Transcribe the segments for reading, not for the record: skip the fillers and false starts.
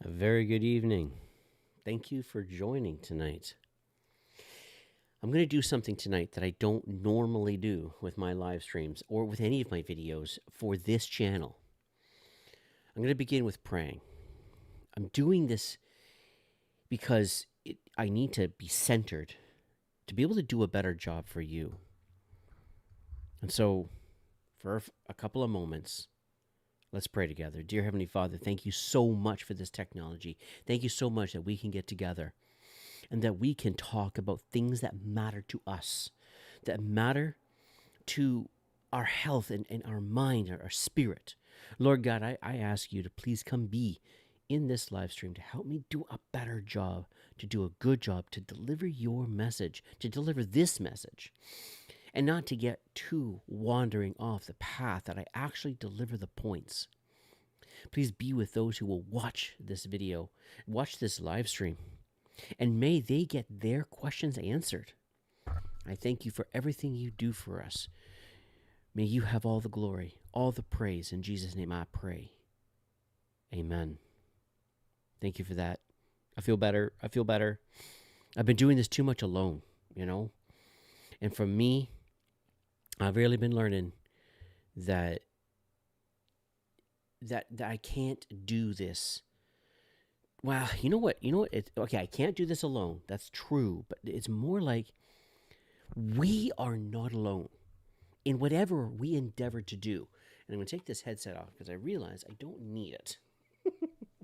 A very good evening. Thank you for joining tonight. I'm going to do something tonight that I don't normally do with my live streams or with any of my videos for this channel. I'm going to begin with praying. I'm doing this because I need to be centered to be able to do a better job for you. And so, for a couple of moments, let's pray together. Dear Heavenly Father, thank you so much for this technology. Thank you so much that we can get together and that we can talk about things that matter to us, that matter to our health and our mind, our spirit. Lord God, I ask you to please come be in this live stream to help me do a better job, to do a good job, to deliver your message, to deliver this message, and not to get too wandering off the path, that I actually deliver the points. Please be with those who will watch this video, watch this live stream, and may they get their questions answered. I thank you for everything you do for us. May you have all the glory, all the praise. In Jesus' name I pray. Amen. Thank you for that. I feel better. I've been doing this too much alone, And for me, I've really been learning that I can't do this. Well, you know what? Okay, I can't do this alone. That's true. But it's more like we are not alone in whatever we endeavor to do. And I'm going to take this headset off because I realize I don't need it.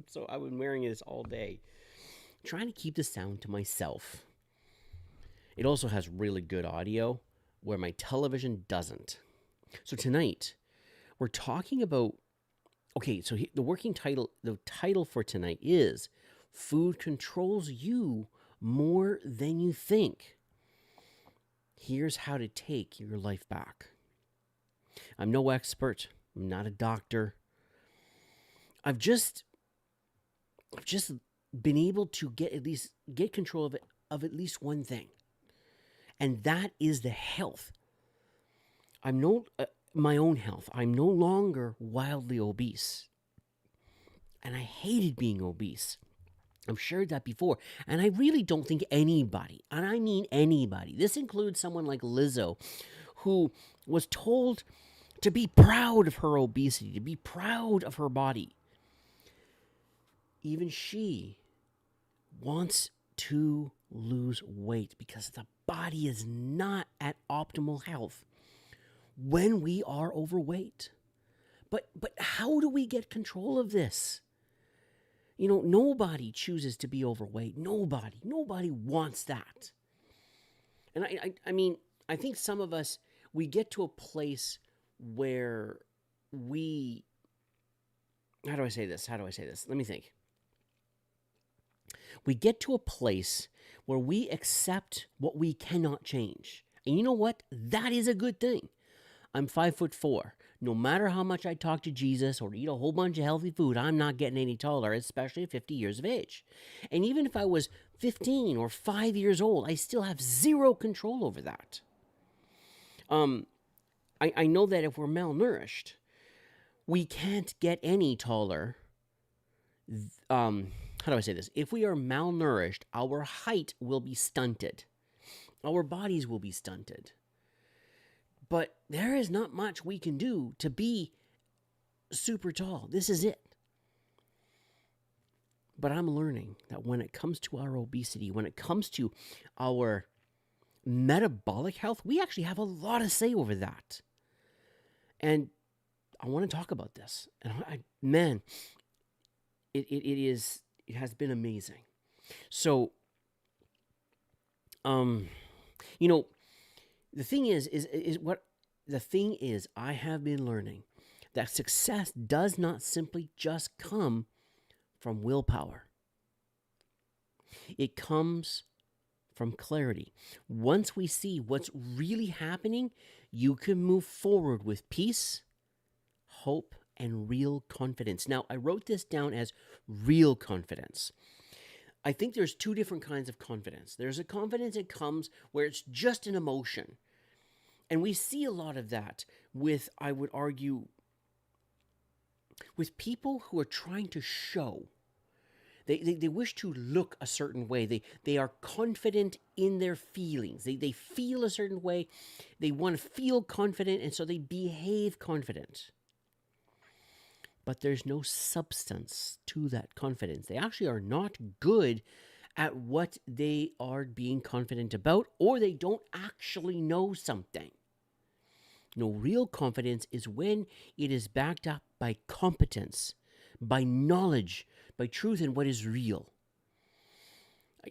So I've been wearing this all day, trying to keep the sound to myself. It also has really good audio where my television doesn't. So tonight, we're talking about, the title for tonight is Food Controls You More Than You Think. Here's how to take your life back. I'm no expert. I'm not a doctor. I've just been able to get control of at least one thing, and that is the health. I'm my own health. I'm no longer wildly obese, and I hated being obese. I've shared that before, and I really don't think anybody, and I mean anybody, this includes someone like Lizzo, who was told to be proud of her obesity, to be proud of her body. Even she wants to lose weight because the body is not at optimal health when we are overweight. But how do we get control of this? Nobody chooses to be overweight. Nobody wants that. And I think some of us, we get to a place where how do I say this? Let me think. We get to a place where we accept what we cannot change. And you know what? That is a good thing. I'm 5'4". No matter how much I talk to Jesus or eat a whole bunch of healthy food, I'm not getting any taller, especially at 50 years of age. And even if I was 15 or 5 years old, I still have zero control over that. I know that if we're malnourished, we can't get any taller. How do I say this? If we are malnourished, our height will be stunted. Our bodies will be stunted. But there is not much we can do to be super tall. This is it. But I'm learning that when it comes to our obesity, when it comes to our metabolic health, we actually have a lot to say over that. And I want to talk about this. And it has been amazing. So, the thing is, I have been learning that success does not simply just come from willpower. It comes from clarity. Once we see what's really happening, you can move forward with peace, hope, and real confidence. Now, I wrote this down as real confidence. I think there's two different kinds of confidence. There's a confidence that comes where it's just an emotion. And we see a lot of that with, I would argue, with people who are trying to show They wish to look a certain way. They are confident in their feelings. They feel a certain way. They want to feel confident, and so they behave confident. But there's no substance to that confidence. They actually are not good at what they are being confident about, or they don't actually know something. No, real confidence is when it is backed up by competence, by knowledge, by truth and what is real.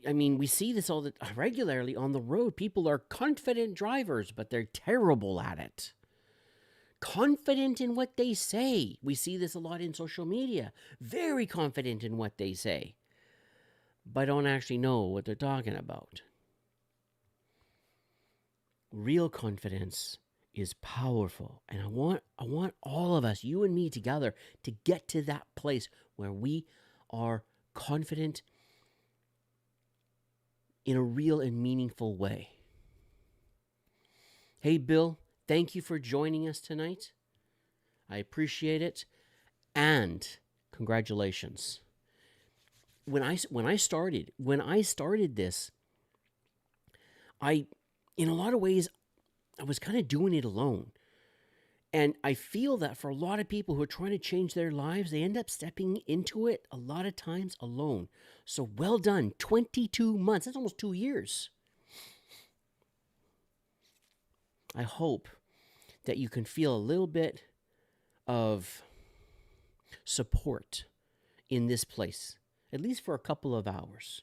I mean, we see this regularly on the road. People are confident drivers, but they're terrible at it. Confident in what they say. We see this a lot in social media. Very confident in what they say, but don't actually know what they're talking about. Real confidence is powerful, and I want all of us, you and me together, to get to that place where we are confident in a real and meaningful way. Hey, Bill, thank you for joining us tonight. I appreciate it, and congratulations. When I started this, in a lot of ways, I was kind of doing it alone. And I feel that for a lot of people who are trying to change their lives, they end up stepping into it a lot of times alone. So well done. 22 months. That's almost 2 years. I hope that you can feel a little bit of support in this place, at least for a couple of hours.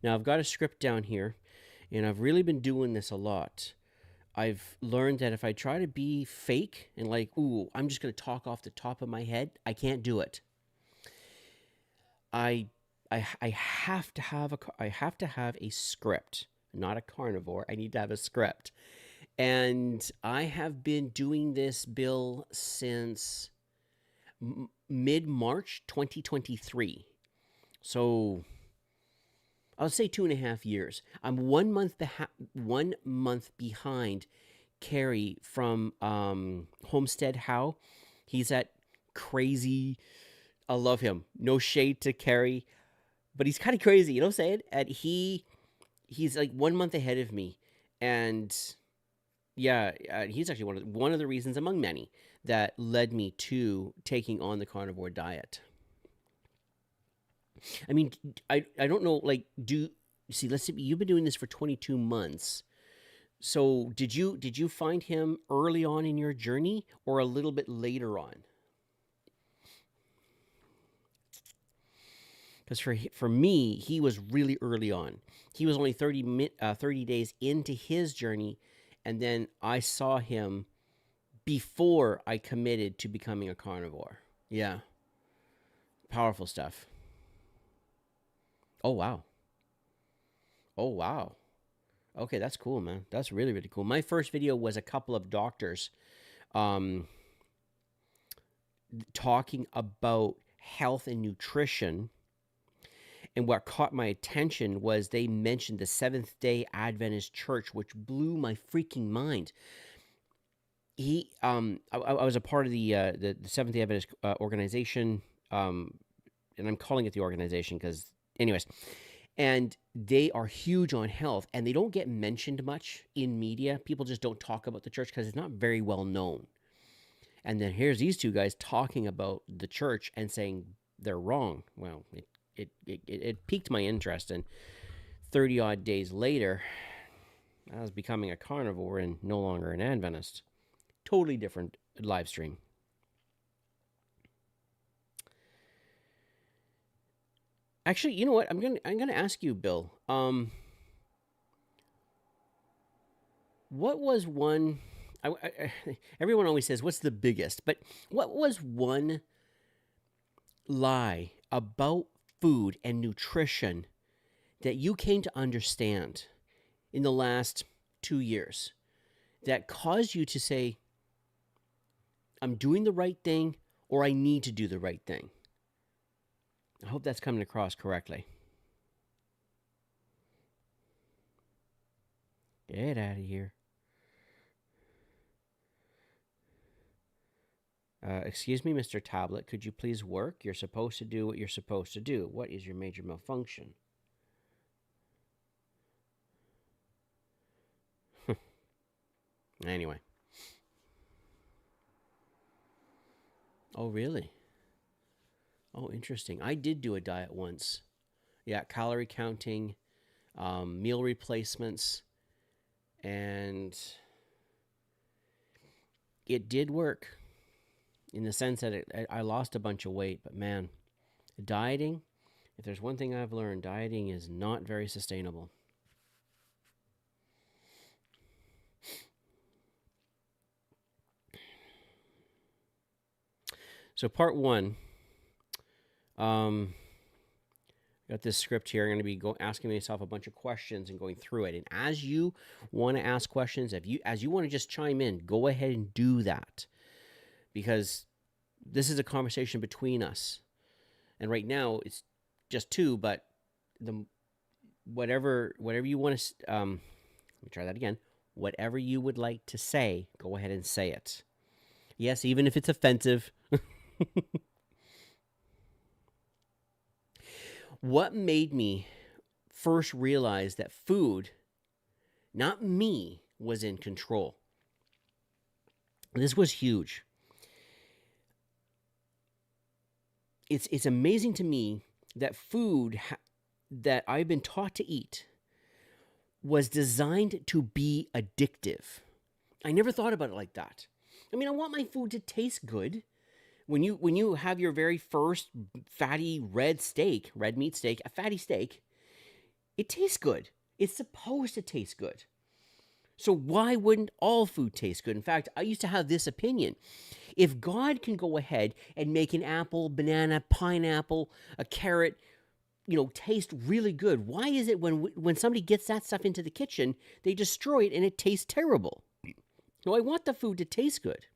Now, I've got a script down here, and I've really been doing this a lot. I've learned that if I try to be fake and I'm just going to talk off the top of my head, I can't do it. I have to have a script, not a carnivore. I need to have a script. And I have been doing this, Bill, since mid-March 2023. So I'll say 2.5 years. I'm 1 month behind Carrie from Homestead How. He's at crazy. I love him. No shade to Carrie, but he's kind of crazy. You know what I'm saying? And he's like 1 month ahead of me, and yeah, he's actually one of the reasons among many that led me to taking on the carnivore diet. I mean, I don't know, see, let's see, you've been doing this for 22 months. So did you find him early on in your journey or a little bit later on? Because for me, he was really early on. He was only 30 days into his journey, and then I saw him before I committed to becoming a carnivore. Yeah. Powerful stuff. Oh, wow. Oh, wow. Okay, that's cool, man. That's really, really cool. My first video was a couple of doctors talking about health and nutrition. And what caught my attention was they mentioned the Seventh-day Adventist Church, which blew my freaking mind. I was a part of the Seventh-day Adventist organization, and I'm calling it the organization because, anyways, and they are huge on health, and they don't get mentioned much in media. People just don't talk about the church because it's not very well known. And then here's these two guys talking about the church and saying they're wrong. Well, it piqued my interest, and 30 odd days later, I was becoming a carnivore and no longer an Adventist. Totally different live stream. Actually, you know what? I'm gonna ask you, Bill. What was one? Everyone always says, "What's the biggest?" But what was one lie about food and nutrition that you came to understand in the last 2 years that caused you to say, "I'm doing the right thing," or "I need to do the right thing"? I hope that's coming across correctly. Get out of here. Excuse me, Mr. Tablet, could you please work? You're supposed to do what you're supposed to do. What is your major malfunction? Anyway. Oh, really? Oh, interesting. I did do a diet once. Yeah, calorie counting, meal replacements, and it did work in the sense that I lost a bunch of weight. But man, dieting, if there's one thing I've learned, dieting is not very sustainable. So part one, got this script here. I'm going to be asking myself a bunch of questions and going through it. And as you want to ask questions, as you want to just chime in, go ahead and do that, because this is a conversation between us. And right now it's just two, but whatever you want to, let me try that again. Whatever you would like to say, go ahead and say it. Yes, even if it's offensive. What made me first realize that food, not me, was in control? This was huge. It's amazing to me that food that I've been taught to eat was designed to be addictive. I never thought about it like that. I mean, I want my food to taste good. When you have your very first fatty red meat steak, a fatty steak, it tastes good. It's supposed to taste good. So why wouldn't all food taste good? In fact, I used to have this opinion. If God can go ahead and make an apple, banana, pineapple, a carrot, taste really good, why is it when somebody gets that stuff into the kitchen, they destroy it and it tastes terrible? No, I want the food to taste good.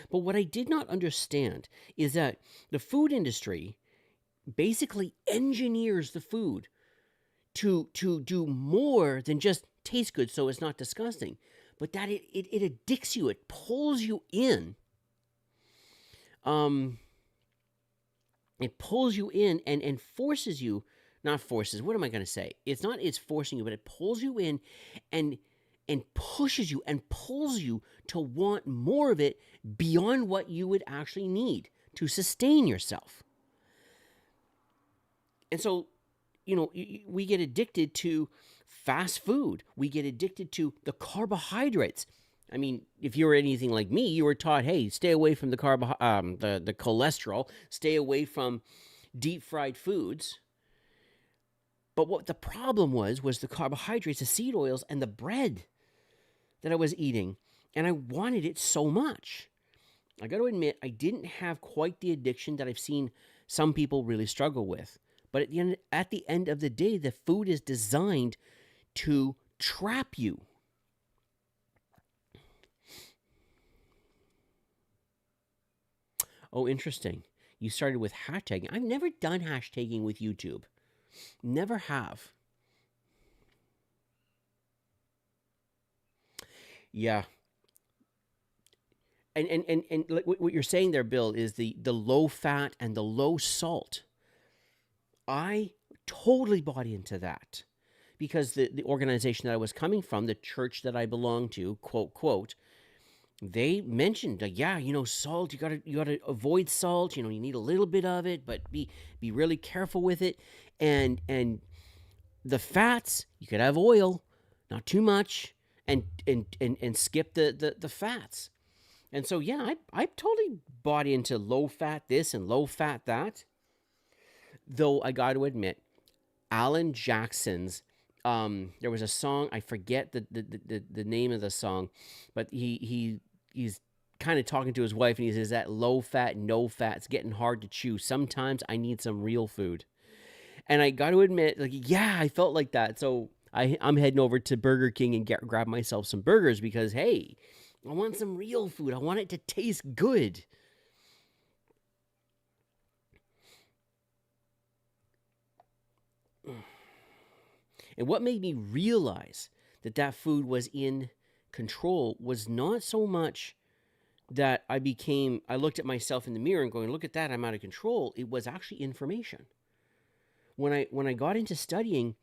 But what I did not understand is that the food industry basically engineers the food to do more than just taste good so it's not disgusting, but that it addicts you. It pulls you in. It pulls you in and forces you, not forces, what am I going to say? It's forcing you, but it pulls you in and pushes you and pulls you to want more of it beyond what you would actually need to sustain yourself. And so, we get addicted to fast food. We get addicted to the carbohydrates. I mean, if you were anything like me, you were taught, hey, stay away from the cholesterol, stay away from deep fried foods. But what the problem was the carbohydrates, the seed oils, and the bread that I was eating, and I wanted it so much. I got to admit, I didn't have quite the addiction that I've seen some people really struggle with. But at the end of the day, the food is designed to trap you. Oh, interesting. You started with hashtagging. I've never done hashtagging with YouTube. Never have. Yeah. And what you're saying there, Bill, is the low fat and the low salt. I totally bought into that because the organization that I was coming from, the church that I belonged to, quote, they mentioned, salt, you gotta avoid salt. You need a little bit of it, but be really careful with it. And the fats, you could have oil, not too much, and skip the fats. And so, yeah, I totally bought into low fat this and low fat that. Though I got to admit, Alan Jackson's, there was a song, I forget the name of the song, but he's kind of talking to his wife, and he says that low fat, no fat, it's getting hard to chew. Sometimes I need some real food. And I got to admit, I felt like that. So I'm heading over to Burger King and grab myself some burgers because, hey, I want some real food. I want it to taste good. And what made me realize that food was in control was not so much that I looked at myself in the mirror and going, look at that, I'm out of control. It was actually information. When I got into studying,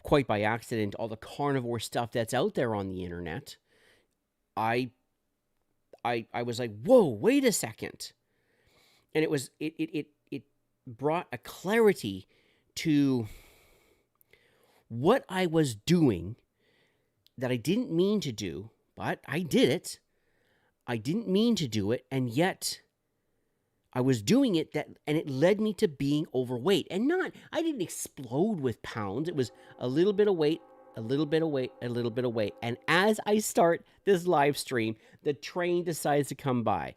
quite by accident, all the carnivore stuff that's out there on the internet, I was like, whoa, wait a second. And it brought a clarity to what I was doing that I didn't mean to do, but I did it. I didn't mean to do it, and yet I was doing it, and it led me to being overweight. And I didn't explode with pounds. It was a little bit of weight, a little bit of weight, a little bit of weight. And as I start this live stream, the train decides to come by.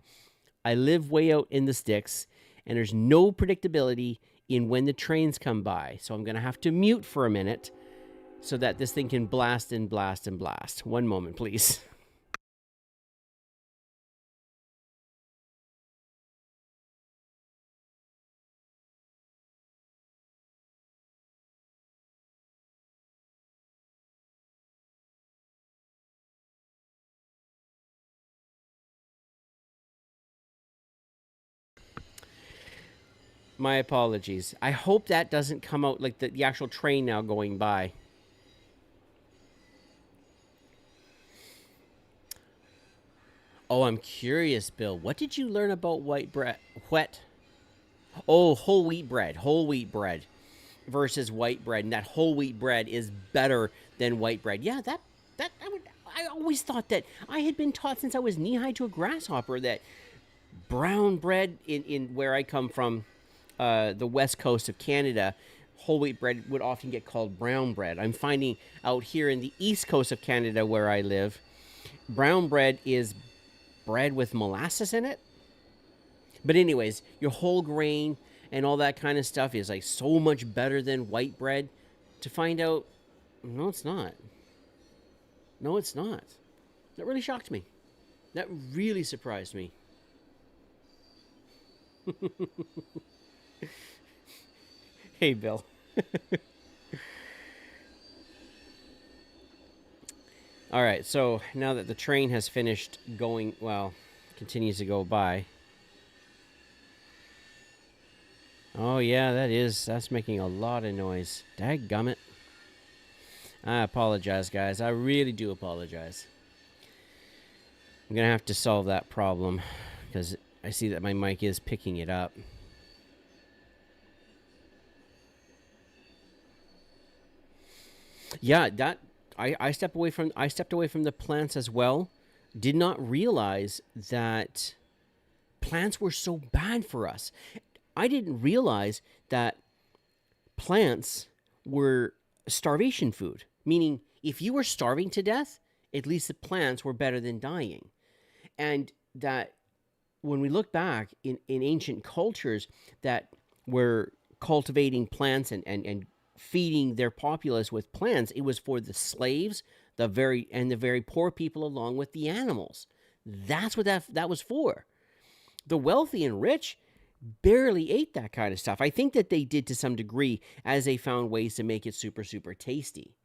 I live way out in the sticks, and there's no predictability in when the trains come by. So I'm going to have to mute for a minute so that this thing can blast and blast and blast. One moment, please. My apologies. I hope that doesn't come out like the actual train now going by. Oh, I'm curious, Bill. What did you learn about white bread? Oh, whole wheat bread versus white bread, and that whole wheat bread is better than white bread. Yeah, I always thought that. I had been taught since I was knee high to a grasshopper that brown bread in where I come from, the west coast of Canada, whole wheat bread would often get called brown bread. I'm finding out here in the east coast of Canada where I live, brown bread is bread with molasses in it. But anyways, your whole grain and all that kind of stuff is like so much better than white bread. To find out, no, it's not. No, it's not. That really shocked me. That really surprised me. Hey, Bill. All right, so now that the train has finished going, well, continues to go by. Oh, yeah, that's making a lot of noise. Dadgummit. I apologize, guys. I really do apologize. I'm going to have to solve that problem because I see that my mic is picking it up. Yeah, that I stepped away from the plants as well. Did not realize that plants were so bad for us. I didn't realize that plants were starvation food, meaning if you were starving to death, at least the plants were better than dying. And that when we look back in ancient cultures that were cultivating plants and feeding their populace with plants, it was for the slaves, the very poor people, along with the animals. That's what that was for. The wealthy and rich barely ate that kind of stuff. I think that they did to some degree as they found ways to make it super, super tasty.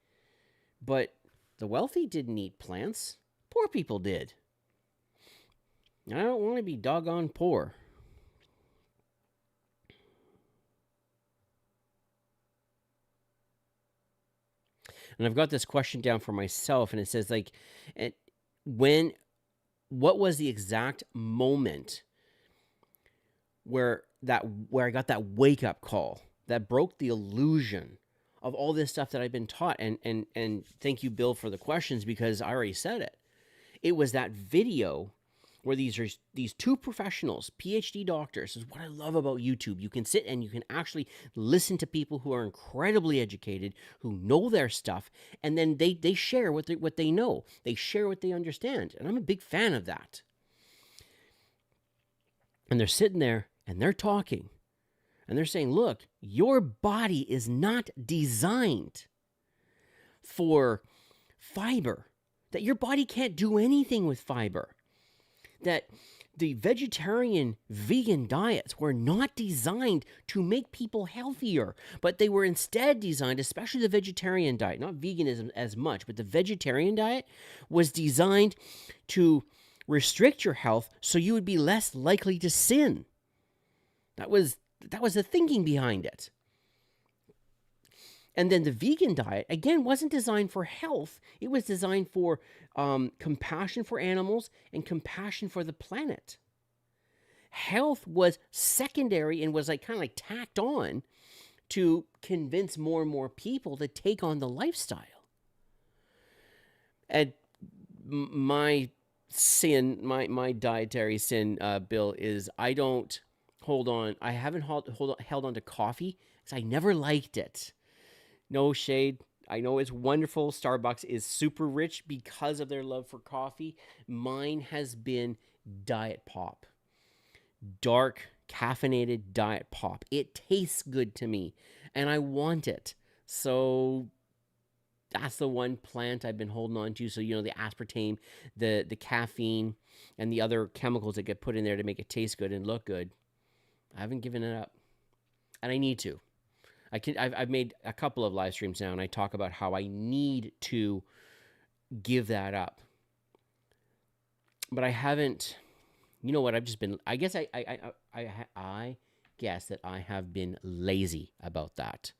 But the wealthy didn't eat plants. Poor people did. I don't want to be doggone poor. And I've got this question down for myself, and it says, like, what was the exact moment where I got that wake up call that broke the illusion of all this stuff that I've been taught? And thank you, Bill, for the questions, because I already said it. It was that video where these two professionals, PhD doctors. This is what I love about YouTube. You can sit and you can actually listen to people who are incredibly educated, who know their stuff, and then they share what they know. They share what they understand, and I'm a big fan of that. And they're sitting there and they're talking, and they're saying, look, your body is not designed for fiber, that your body can't do anything with fiber, that the vegetarian, vegan diets were not designed to make people healthier, but they were instead designed, especially the vegetarian diet, not veganism as much, but the vegetarian diet was designed to restrict your health so you would be less likely to sin. That was the thinking behind it. And then the vegan diet, again, wasn't designed for health. It was designed for compassion for animals and compassion for the planet. Health was secondary and was like kind of like tacked on to convince more and more people to take on the lifestyle. And my sin, my dietary sin, Bill, is I don't hold on. I haven't held on to coffee because I never liked it. No shade. I know it's wonderful. Starbucks is super rich because of their love for coffee. Mine has been diet pop. Dark, caffeinated diet pop. It tastes good to me, and I want it. So that's the one plant I've been holding on to. So, you know, the aspartame, the caffeine, and the other chemicals that get put in there to make it taste good and look good. I haven't given it up, and I need to. I've made a couple of live streams now, and I talk about how I need to give that up. But I haven't. You know what? I've just been. I guess I guess that I have been lazy about that.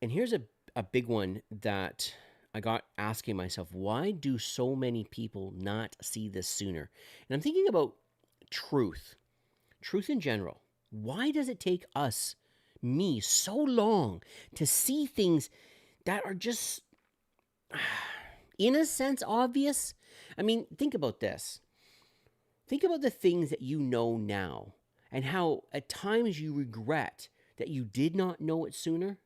And here's a big one that I got asking myself: why do so many people not see this sooner? And I'm thinking about truth in general. Why does it take me, so long to see things that are just, in a sense, obvious? I mean, think about this. Think about the things that you know now and how at times you regret that you did not know it sooner.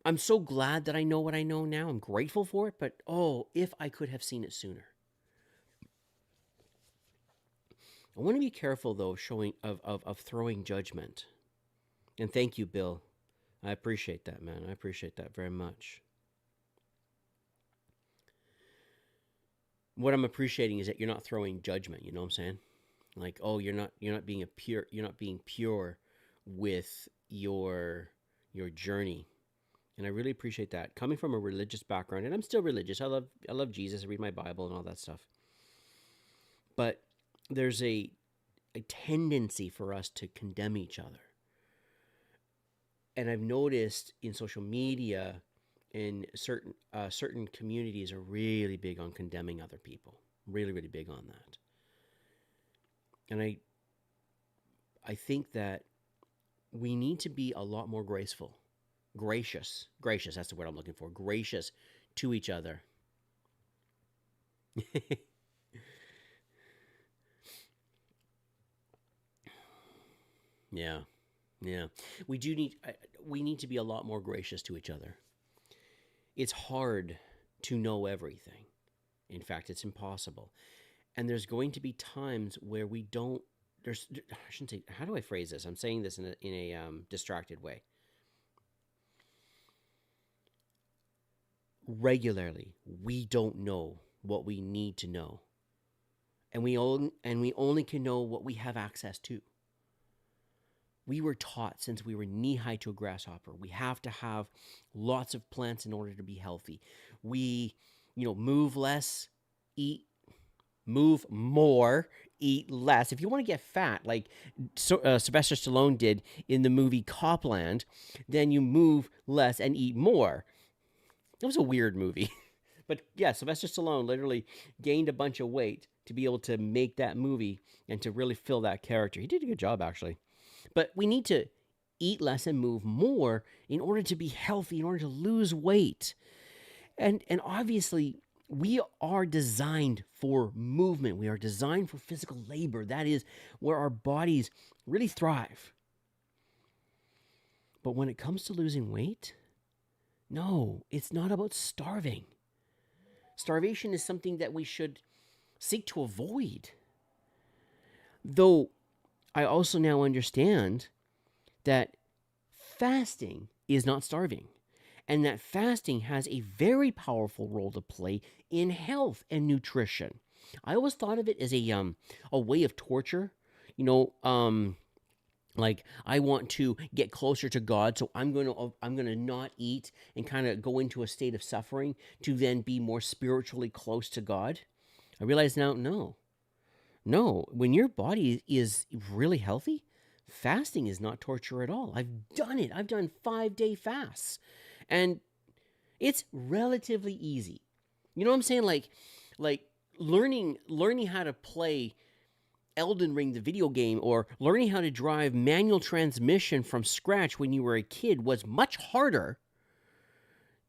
I'm so glad that I know what I know now. I'm grateful for it, but if I could have seen it sooner. I want to be careful, though, of throwing judgment. And thank you, Bill. I appreciate that, man. I appreciate that very much. What I'm appreciating is that you're not throwing judgment. You know what I'm saying? Like, you're not being pure with your journey. And I really appreciate that. Coming from a religious background, and I'm still religious. I love Jesus. I read my Bible and all that stuff. But there's a tendency for us to condemn each other. And I've noticed in social media, in certain communities are really big on condemning other people. Really, really big on that. And I think that we need to be a lot more graceful. Gracious, that's the word I'm looking for. Gracious to each other. Yeah. We need to be a lot more gracious to each other. It's hard to know everything. In fact, it's impossible. And there's going to be times where we don't. I shouldn't say. How do I phrase this? I'm saying this in a distracted way. Regularly, we don't know what we need to know, and we only can know what we have access to. We were taught since we were knee-high to a grasshopper. We have to have lots of plants in order to be healthy. We, move less, move more, eat less. If you want to get fat, like Sylvester Stallone did in the movie Copland, then you move less and eat more. It was a weird movie. But yeah, Sylvester Stallone literally gained a bunch of weight to be able to make that movie and to really fill that character. He did a good job, actually. But we need to eat less and move more in order to be healthy, in order to lose weight. And obviously, we are designed for movement. We are designed for physical labor. That is where our bodies really thrive. But when it comes to losing weight, no, it's not about starving. Starvation is something that we should seek to avoid. Though I also now understand that fasting is not starving, and that fasting has a very powerful role to play in health and nutrition. I always thought of it as a way of torture. Like, I want to get closer to God, so I'm going to not eat and kind of go into a state of suffering to then be more spiritually close to God. I realize now, no. No, when your body is really healthy, fasting is not torture at all. I've done it. I've done 5-day fasts, and it's relatively easy. You know what I'm saying? Like learning how to play Elden Ring, the video game, or learning how to drive manual transmission from scratch when you were a kid was much harder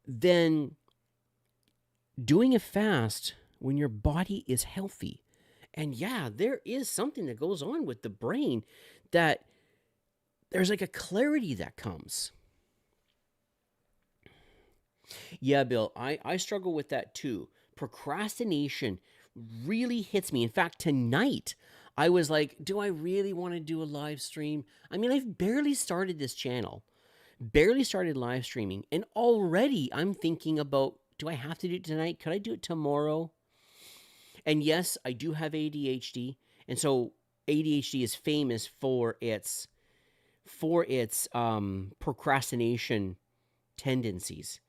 than doing a fast when your body is healthy. And yeah, there is something that goes on with the brain that there's like a clarity that comes. Yeah, Bill, I struggle with that too. Procrastination really hits me. In fact, tonight I was like, do I really want to do a live stream? I mean, I've barely started this channel, barely started live streaming, and already I'm thinking about, do I have to do it tonight? Could I do it tomorrow? And yes, I do have ADHD, and so ADHD is famous for its procrastination tendencies.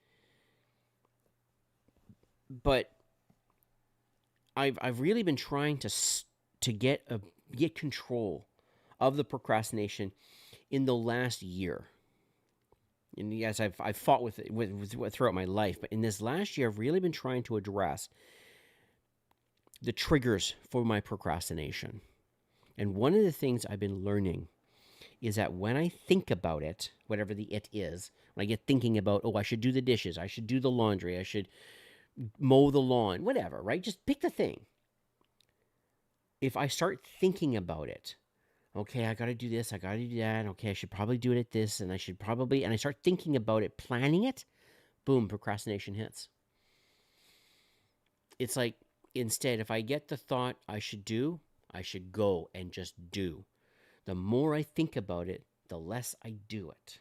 But I've really been trying to get control of the procrastination in the last year. And yes, I've fought with it throughout my life, but in this last year, I've really been trying to address the triggers for my procrastination. And one of the things I've been learning is that when I think about it, whatever the it is, when I get thinking about, oh, I should do the dishes, I should do the laundry, I should mow the lawn, whatever, right? Just pick the thing. If I start thinking about it, okay, I got to do this, I got to do that, okay, I should probably do it at this, and I start thinking about it, planning it, boom, procrastination hits. It's like, instead, if I get the thought I should go and just do. The more I think about it, the less I do it.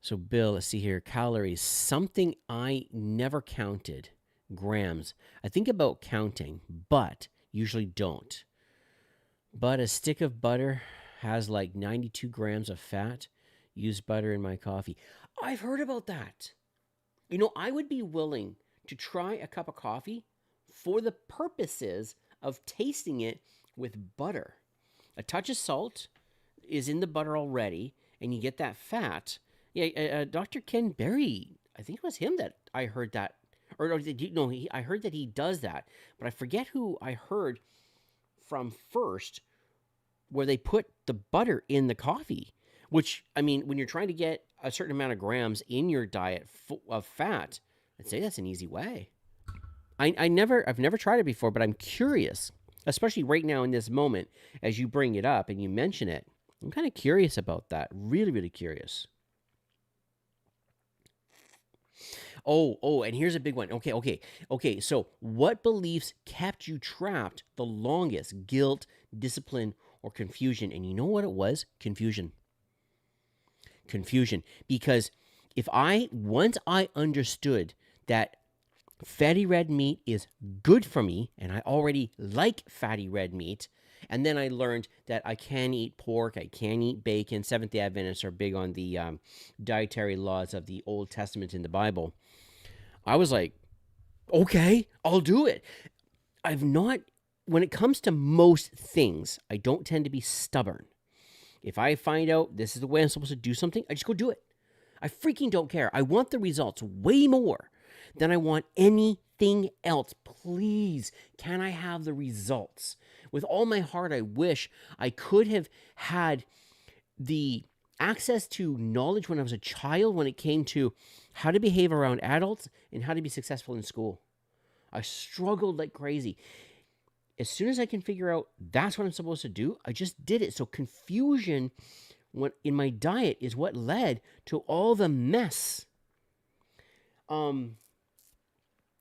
So, Bill, let's see here. Calories, something I never counted. Grams. I think about counting, but usually don't. But a stick of butter has like 92 grams of fat. Use butter in my coffee. I've heard about that. You know, I would be willing to try a cup of coffee for the purposes of tasting it with butter. A touch of salt is in the butter already, and you get that fat. Yeah, Dr. Ken Berry, I think it was him that I heard that. I heard that he does that, but I forget who I heard from first, where they put the butter in the coffee, which, I mean, when you're trying to get a certain amount of grams in your diet of fat, I'd say that's an easy way. I've never tried it before, but I'm curious, especially right now in this moment, as you bring it up and you mention it. I'm kind of curious about that. Really, really curious. Oh, and here's a big one. Okay. So, what beliefs kept you trapped the longest? Guilt, discipline, or confusion? And you know what it was? Confusion. Because once I understood that fatty red meat is good for me, and I already like fatty red meat, and then I learned that I can eat pork, I can eat bacon. Seventh-day Adventists are big on the dietary laws of the Old Testament in the Bible. I was like, okay, I'll do it. When it comes to most things, I don't tend to be stubborn. If I find out this is the way I'm supposed to do something, I just go do it. I freaking don't care. I want the results way more than I want anything else. Please, can I have the results? With all my heart, I wish I could have had the access to knowledge when I was a child when it came to how to behave around adults and how to be successful in school. I struggled like crazy. As soon as I can figure out that's what I'm supposed to do, I just did it. So confusion in my diet is what led to all the mess.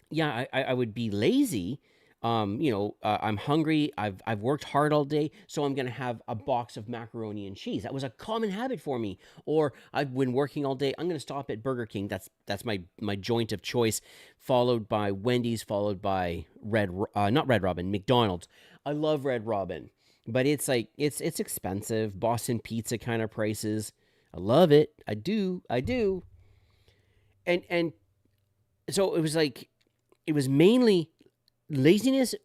Yeah, I would be lazy. I'm hungry. I've worked hard all day, so I'm gonna have a box of macaroni and cheese. That was a common habit for me. Or I've been working all day. I'm gonna stop at Burger King. That's my joint of choice, followed by Wendy's, followed by not Red Robin, McDonald's. I love Red Robin. but it's like it's expensive. Boston pizza kind of prices. I love it. I do. And so it was like it was mainly laziness.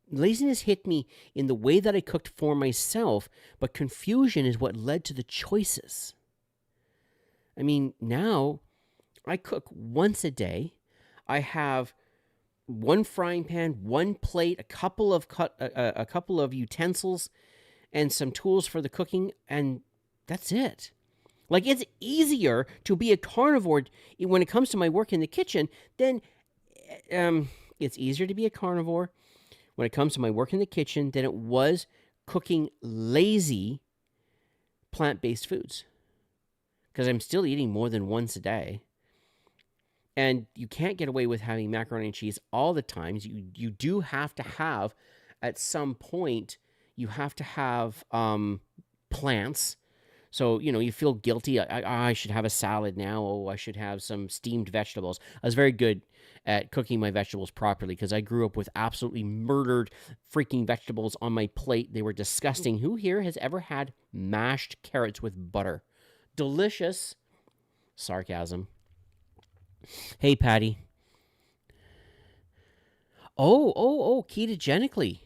Laziness hit me in the way that I cooked for myself, but confusion is what led to the choices. I mean, now I cook once a day. I have one frying pan, one plate, a couple of utensils, and some tools for the cooking, and that's it. Like, it's easier to be a carnivore when it comes to my work in the kitchen than it's easier to be a carnivore when it comes to my work in the kitchen than it was cooking lazy plant-based foods, because I'm still eating more than once a day. And you can't get away with having macaroni and cheese all the times. You do have to have, at some point, you have to have plants. So, you feel guilty. I should have a salad now. Oh, I should have some steamed vegetables. I was very good at cooking my vegetables properly because I grew up with absolutely murdered freaking vegetables on my plate. They were disgusting. Who here has ever had mashed carrots with butter? Delicious. Sarcasm. Hey, Patty. Oh, ketogenically.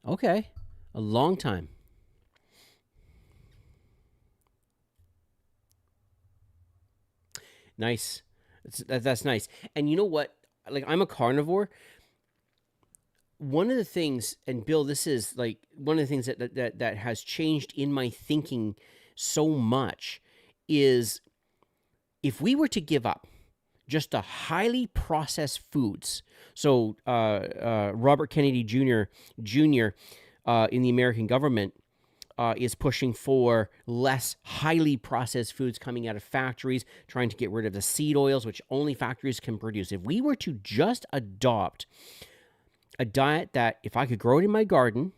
Okay. A long time. Nice. That's nice. And you know what? Like, I'm a carnivore. One of the things, and Bill, this is like one of the things that has changed in my thinking so much is if we were to give up just the highly processed foods. So Robert Kennedy Jr. In the American government is pushing for less highly processed foods coming out of factories, trying to get rid of the seed oils, which only factories can produce. If we were to just adopt a diet that, if I could grow it in my garden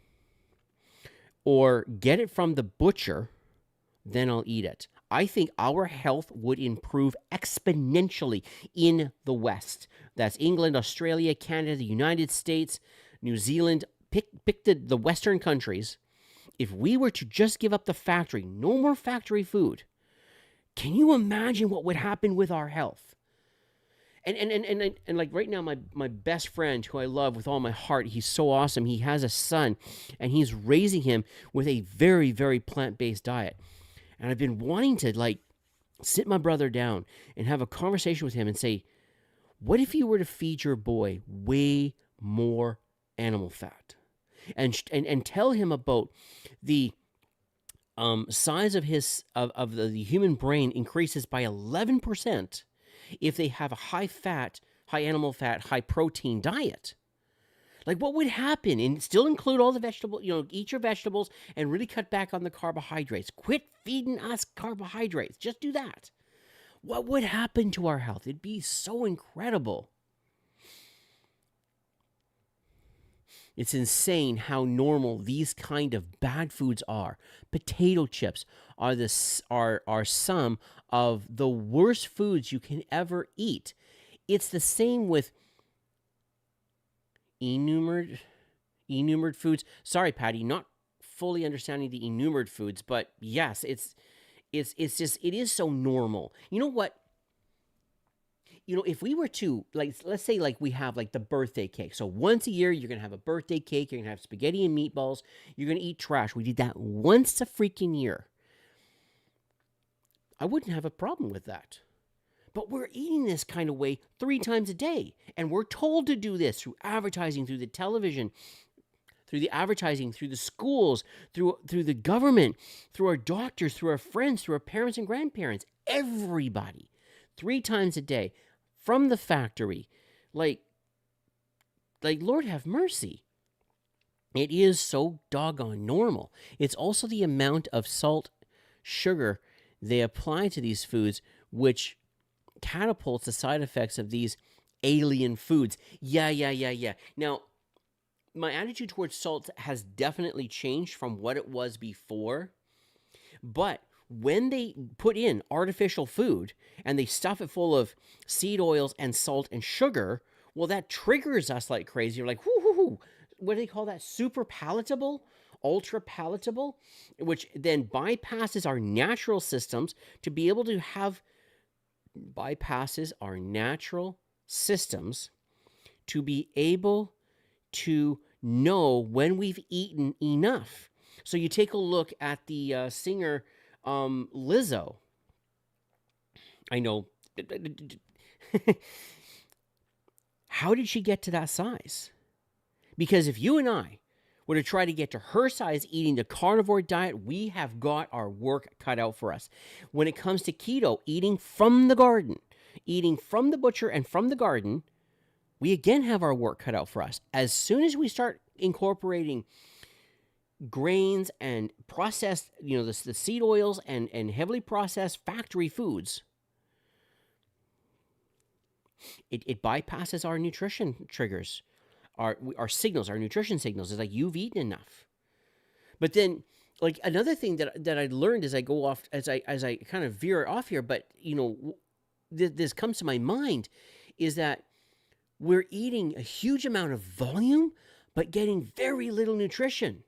or get it from the butcher, then I'll eat it. I think our health would improve exponentially in the West. That's England, Australia, Canada, the United States, New Zealand. Pick the Western countries. If we were to just give up the factory, no more factory food, can you imagine what would happen with our health? And like right now, my best friend, who I love with all my heart, he's so awesome. He has a son, and he's raising him with a very, very plant-based diet. And I've been wanting to like sit my brother down and have a conversation with him and say, what if you were to feed your boy way more animal fat? And tell him about the size of the human brain increases by 11% if they have a high fat, high animal fat, high protein diet. Like, what would happen? And still include all the vegetables, eat your vegetables and really cut back on the carbohydrates. Quit feeding us carbohydrates. Just do that. What would happen to our health? It'd be so incredible. It's insane how normal these kind of bad foods are. Potato chips are some of the worst foods you can ever eat. It's the same with enumerated foods. Sorry, Patty, not fully understanding the enumerated foods, but yes, it's just, it is so normal. You know what? If we were to, like, let's say, like, we have, like, the birthday cake. So once a year, you're going to have a birthday cake. You're going to have spaghetti and meatballs. You're going to eat trash. We did that once a freaking year. I wouldn't have a problem with that. But we're eating this kind of way 3 times a day. And we're told to do this through advertising, through the television, through the advertising, through the schools, through the government, through our doctors, through our friends, through our parents and grandparents. Everybody. 3 times a day. From the factory. Like, Lord have mercy. It is so doggone normal. It's also the amount of salt, sugar they apply to these foods, which catapults the side effects of these alien foods. Yeah. Now, my attitude towards salt has definitely changed from what it was before, but when they put in artificial food and they stuff it full of seed oils and salt and sugar, well, that triggers us like crazy. You're like, whoo, what do they call that? Super palatable, ultra palatable, which then bypasses our natural systems to be able to have bypasses our natural systems to be able to know when we've eaten enough. So you take a look at the singer Lizzo. I know. How did she get to that size? Because if you and I were to try to get to her size eating the carnivore diet, we have got our work cut out for us. When it comes to keto, eating from the garden, eating from the butcher and from the garden, we again have our work cut out for us. As soon as we start incorporating grains and processed, the seed oils and heavily processed factory foods, it bypasses our nutrition triggers, our signals, our nutrition signals. It's like, you've eaten enough. But then, like, another thing that I learned as I go off, as I kind of veer off here, but this comes to my mind, is that we're eating a huge amount of volume, but getting very little nutrition.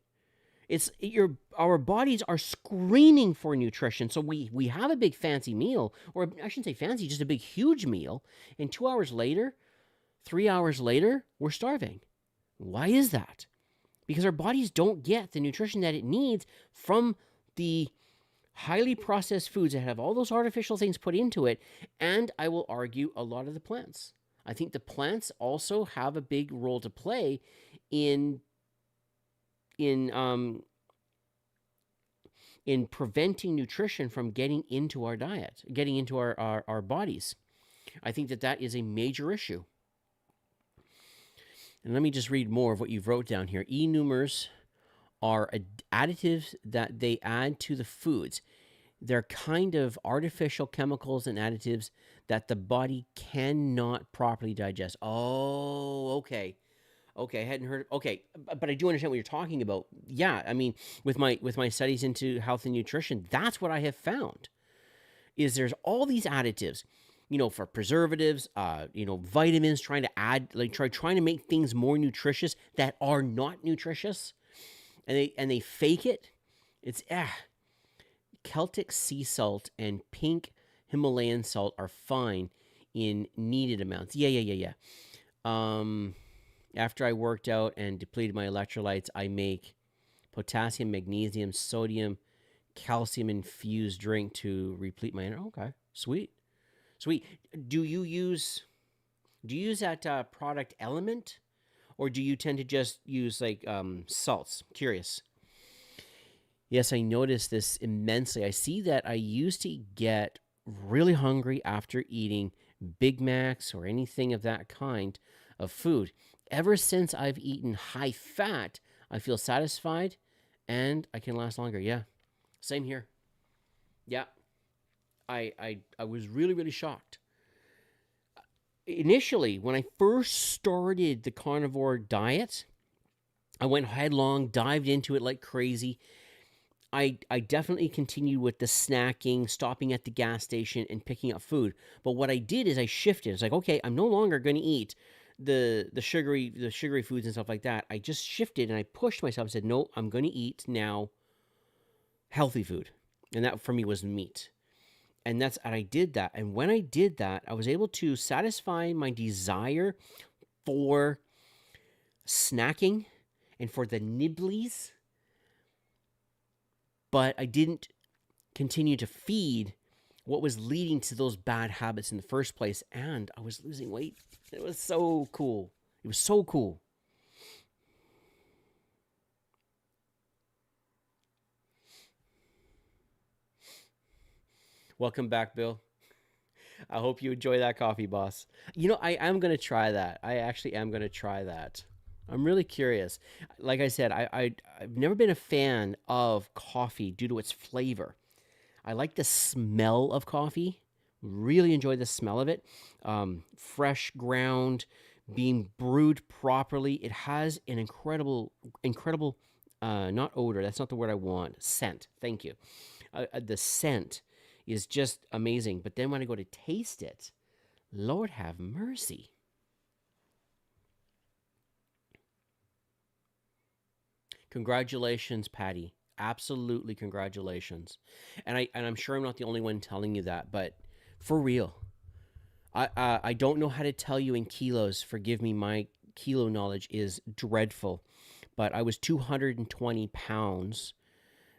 Our bodies are screaming for nutrition. So we have a big fancy meal, or I shouldn't say fancy, just a big huge meal. And 2 hours later, 3 hours later, we're starving. Why is that? Because our bodies don't get the nutrition that it needs from the highly processed foods that have all those artificial things put into it. And I will argue a lot of the plants. I think the plants also have a big role to play in preventing nutrition from getting into our diet, getting into our bodies. I think that is a major issue. And let me just read more of what you've wrote down here. E-numers are additives that they add to the foods. They're kind of artificial chemicals and additives that the body cannot properly digest. Oh, okay. Okay, I hadn't heard. Okay, but I do understand what you're talking about. Yeah, I mean, with my studies into health and nutrition, that's what I have found. Is there's all these additives, for preservatives, vitamins, trying to add, like trying to make things more nutritious that are not nutritious, and they fake it. It's Celtic sea salt and pink Himalayan salt are fine in needed amounts. Yeah. After I worked out and depleted my electrolytes, I make potassium, magnesium, sodium, calcium infused drink to replete my energy. Okay, sweet. Do you use that product Element, or do you tend to just use like salts? Curious. Yes, I noticed this immensely. I see that I used to get really hungry after eating Big Macs or anything of that kind of food. Ever since I've eaten high fat, I feel satisfied and I can last longer. Yeah, same here. Yeah, I was really, really shocked. Initially, when I first started the carnivore diet, I went headlong, dived into it like crazy. I definitely continued with the snacking, stopping at the gas station and picking up food. But what I did is I shifted. It's like, okay, I'm no longer going to eat the sugary foods and stuff like that. I just shifted and I pushed myself and said, no, I'm going to eat now healthy food. And that for me was meat. And I did that. And when I did that, I was able to satisfy my desire for snacking and for the nibblies. But I didn't continue to feed what was leading to those bad habits in the first place. And I was losing weight. It was so cool. It was so cool. Welcome back, Bill. I hope you enjoy that coffee, boss. I am going to try that. I actually am going to try that. I'm really curious. Like I said, I've never been a fan of coffee due to its flavor. I like the smell of coffee. Really enjoy the smell of it. Fresh ground, being brewed properly. It has an incredible, not odor. That's not the word I want. Scent. Thank you. The scent is just amazing. But then when I go to taste it, Lord have mercy. Congratulations, Patty. Absolutely congratulations. And I'm sure I'm not the only one telling you that, but for real. I don't know how to tell you in kilos. Forgive me, my kilo knowledge is dreadful. But I was 220 pounds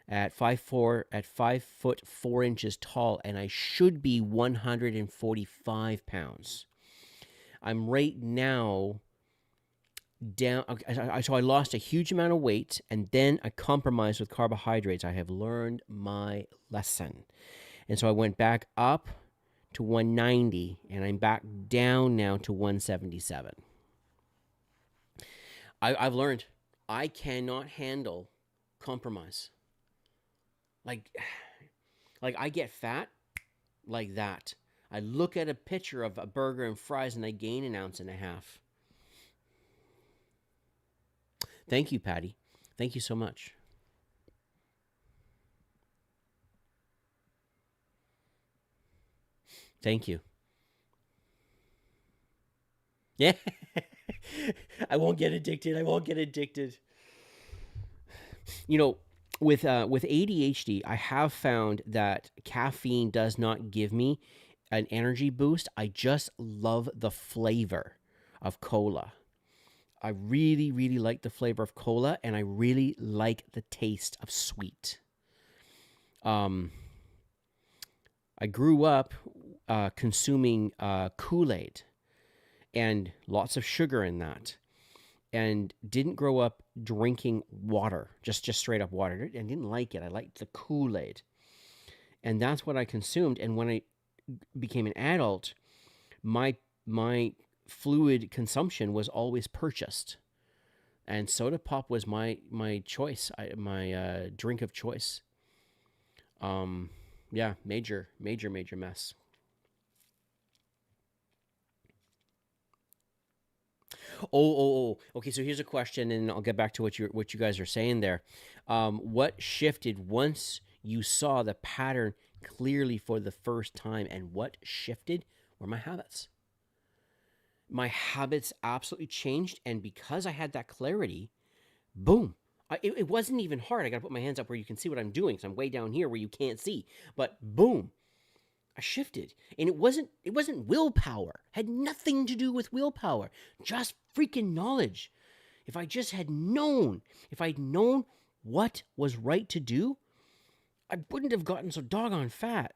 at 5 foot 4 inches tall, and I should be 145 pounds. I'm right now down. So I lost a huge amount of weight, and then I compromised with carbohydrates. I have learned my lesson. And so I went back up to 190, and I'm back down now to 177. I've learned I cannot handle compromise. Like I get fat like that. I look at a picture of a burger and fries, and I gain an ounce and a half. Thank you, Patty. Thank you so much. Thank you. Yeah. I won't get addicted. I won't get addicted. You know, with ADHD, I have found that caffeine does not give me an energy boost. I just love the flavor of cola. I really, really like the flavor of cola, and I really like the taste of sweet. I grew up consuming Kool-Aid and lots of sugar in that, and didn't grow up drinking water, just straight up water, and didn't like it. I liked the Kool-Aid, and that's what I consumed. And when I became an adult, my fluid consumption was always purchased, and soda pop was my choice, my drink of choice. Yeah, major mess. Okay. So here's a question, and I'll get back to what you guys are saying there. What shifted once you saw the pattern clearly for the first time, and what shifted were my habits. My habits absolutely changed, and because I had that clarity, boom. It wasn't even hard. I got to put my hands up where you can see what I'm doing, because I'm way down here where you can't see. But boom, I shifted, and it wasn't willpower. Had nothing to do with willpower. Just freaking knowledge. If I'd known what was right to do, I wouldn't have gotten so doggone fat.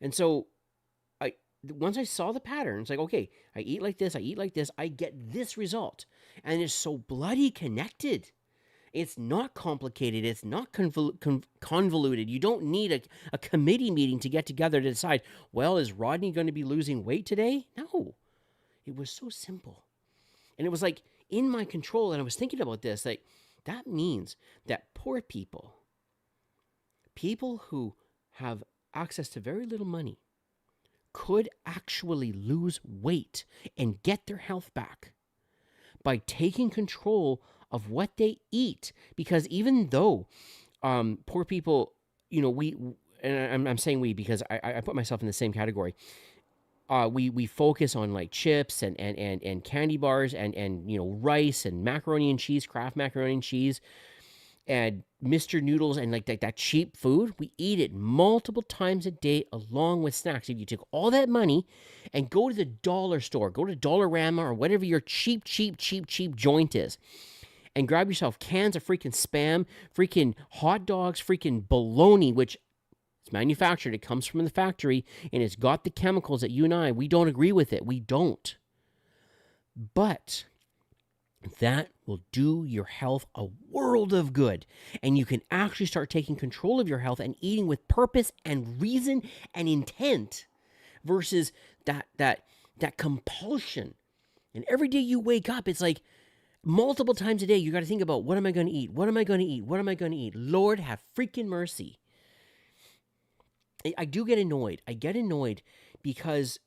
And so once I saw the pattern, it's like, okay, I eat like this, I get this result. And it's so bloody connected. It's not complicated. It's not convoluted. You don't need a committee meeting to get together to decide, well, is Rodney going to be losing weight today? No. It was so simple. And it was like in my control. And I was thinking about this, like, that means that poor people who have access to very little money, could actually lose weight and get their health back by taking control of what they eat. Because even though poor people, I'm saying we because I put myself in the same category. We focus on like chips and candy bars and rice and macaroni and cheese, Kraft macaroni and cheese, and Mr. Noodles and like that cheap food. We eat it multiple times a day along with snacks. If you take all that money and go to the dollar store, go to Dollarama or whatever your cheap joint is, and grab yourself cans of freaking Spam, freaking hot dogs, freaking bologna, which it's manufactured. It comes from the factory, and it's got the chemicals that you and we don't agree with it. We don't. But that will do your health a world of good. And you can actually start taking control of your health and eating with purpose and reason and intent versus that compulsion. And every day you wake up, it's like multiple times a day, you got to think about, what am I going to eat? What am I going to eat? What am I going to eat? Lord, have freaking mercy. I do get annoyed. I get annoyed because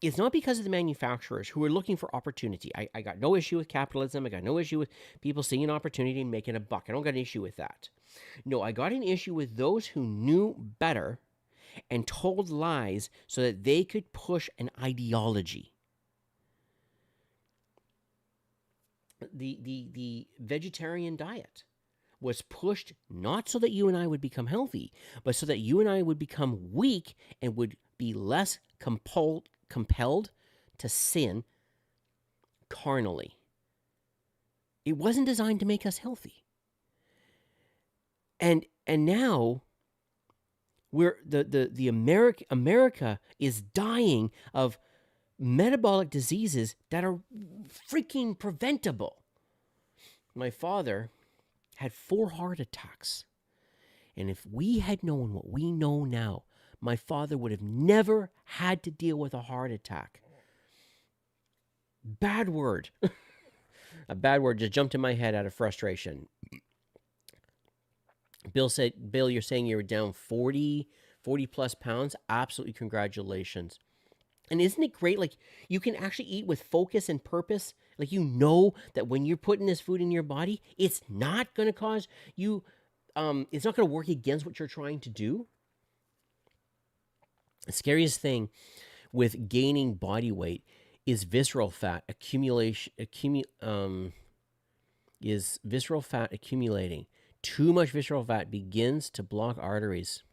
it's not because of the manufacturers who are looking for opportunity. I got no issue with capitalism. I got no issue with people seeing an opportunity and making a buck. I don't got an issue with that. No, I got an issue with those who knew better and told lies so that they could push an ideology. The vegetarian diet. was pushed not so that you and I would become healthy, but so that you and I would become weak and would be less compelled to sin carnally. It wasn't designed to make us healthy. And now we're the America is dying of metabolic diseases that are freaking preventable. My father had 4 heart attacks. And if we had known what we know now, my father would have never had to deal with a heart attack. Bad word. A bad word just jumped in my head out of frustration. Bill, you're saying you were down 40 plus pounds? Absolutely, congratulations. And isn't it great? Like, you can actually eat with focus and purpose. Like, you know that when you're putting this food in your body, it's not going to cause you, it's not going to work against what you're trying to do. The scariest thing with gaining body weight is visceral fat accumulation. Is visceral fat accumulating? Too much visceral fat begins to block arteries.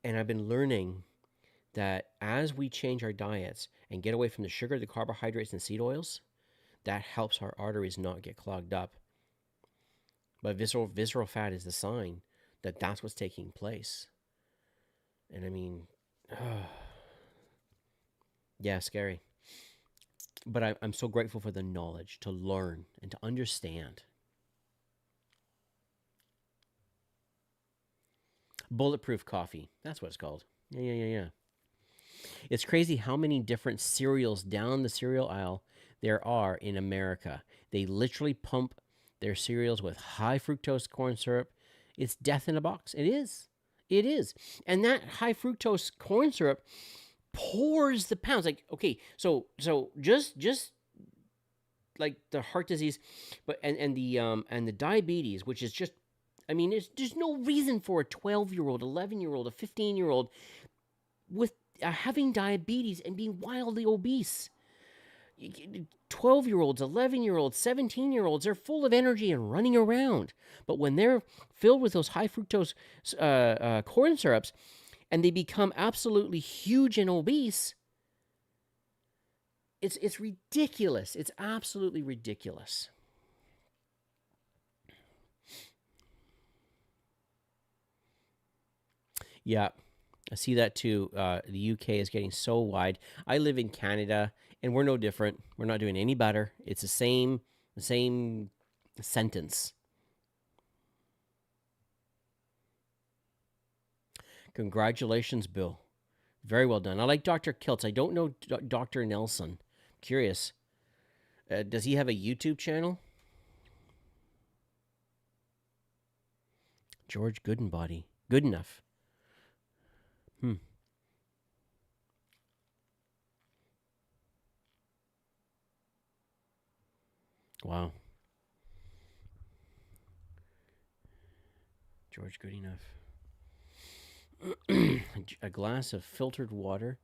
And I've been learning that as we change our diets and get away from the sugar, the carbohydrates, and seed oils, that helps our arteries not get clogged up. But visceral fat is the sign that that's what's taking place. And I mean, yeah, scary. But I'm so grateful for the knowledge to learn and to understand. Bulletproof coffee. That's what it's called. Yeah. It's crazy how many different cereals down the cereal aisle there are in America. They literally pump their cereals with high fructose corn syrup. It's death in a box. It is. And that high fructose corn syrup pours the pounds. Like, okay, so just like the heart disease, but and the diabetes, which is just, I mean, there's no reason for a 12-year-old, 11-year-old, a 15-year-old with having diabetes and being wildly obese. 12-year-olds, 11-year-olds, 17-year-olds, they're full of energy and running around. But when they're filled with those high fructose corn syrups and they become absolutely huge and obese, it's ridiculous. It's absolutely ridiculous. Yeah, I see that too. The UK is getting so wide. I live in Canada, and we're no different. We're not doing any better. It's the same sentence. Congratulations, Bill. Very well done. I like Dr. Kiltz. I don't know Dr. Nelson. Curious. Does he have a YouTube channel? George Goodenbody. Good enough. Wow. George Good enough. A glass of filtered water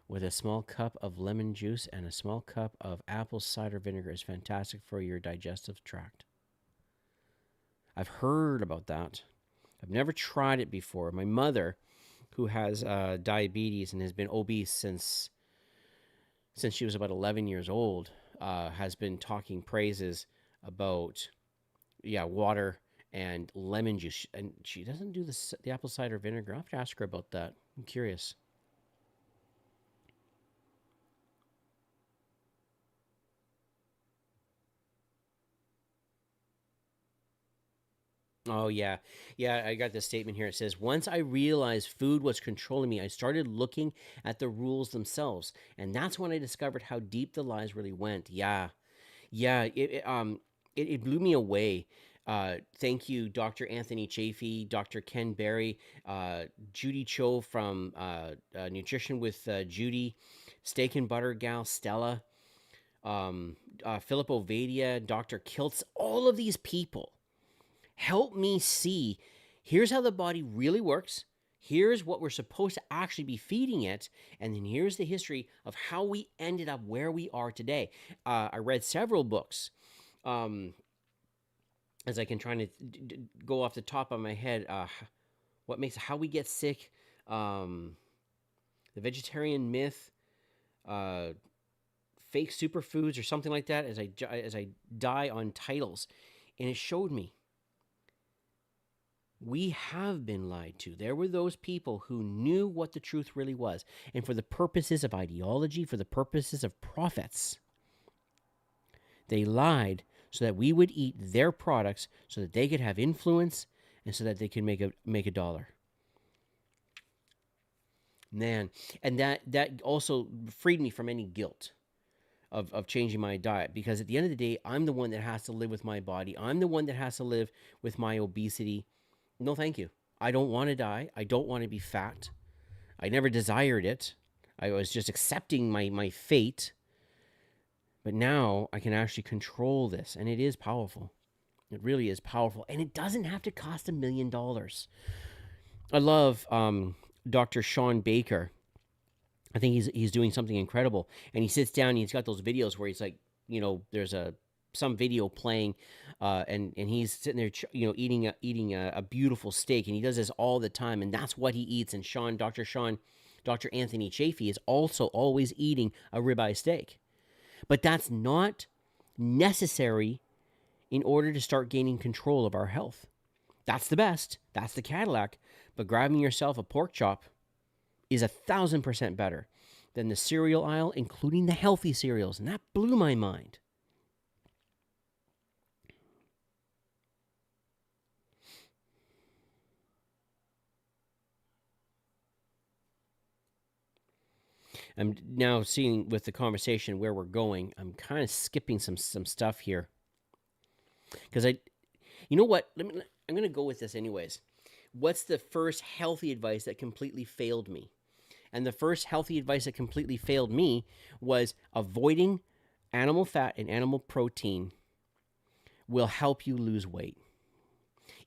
with a small cup of lemon juice and a small cup of apple cider vinegar is fantastic for your digestive tract. I've heard about that. I've never tried it before. My mother, who has diabetes and has been obese since she was about 11 years old, has been talking praises about, water and lemon juice. And she doesn't do the apple cider vinegar. I'll have to ask her about that. I'm curious. Oh, yeah. Yeah, I got this statement here. It says, once I realized food was controlling me, I started looking at the rules themselves. And that's when I discovered how deep the lies really went. Yeah. Yeah, it blew me away. Thank you, Dr. Anthony Chafee, Dr. Ken Berry, Judy Cho from Nutrition with Judy, Steak and Butter Gal, Stella, Philip Ovadia, Dr. Kiltz, all of these people help me see, here's how the body really works. Here's what we're supposed to actually be feeding it. And then here's the history of how we ended up where we are today. I read several books. as I can try to go off the top of my head, how we get sick, um, the vegetarian myth, uh, fake superfoods or something like that, as I die on titles, and it showed me we have been lied to. There were those people who knew what the truth really was, and for the purposes of ideology, for the purposes of profits, they lied so that we would eat their products, so that they could have influence, and so that they could make a dollar. Man, and that also freed me from any guilt of changing my diet, because at the end of the day, I'm the one that has to live with my body. I'm the one that has to live with my obesity. No, thank you. I don't want to die. I don't want to be fat. I never desired it. I was just accepting my fate. But now I can actually control this, and it is powerful. It really is powerful, and it doesn't have to cost $1 million. I love Dr. Sean Baker. I think he's doing something incredible, and he sits down and he's got those videos where he's like, there's some video playing, and he's sitting there, eating a beautiful steak, and he does this all the time, and that's what he eats. And Dr. Anthony Chaffee is also always eating a ribeye steak, but that's not necessary in order to start gaining control of our health. That's the best. That's the Cadillac. But grabbing yourself a pork chop is 1,000% better than the cereal aisle, including the healthy cereals. And that blew my mind. I'm now seeing with the conversation where we're going. I'm kind of skipping some stuff here. Because you know what? I'm going to go with this anyways. What's the first healthy advice that completely failed me? And the first healthy advice that completely failed me was avoiding animal fat and animal protein will help you lose weight.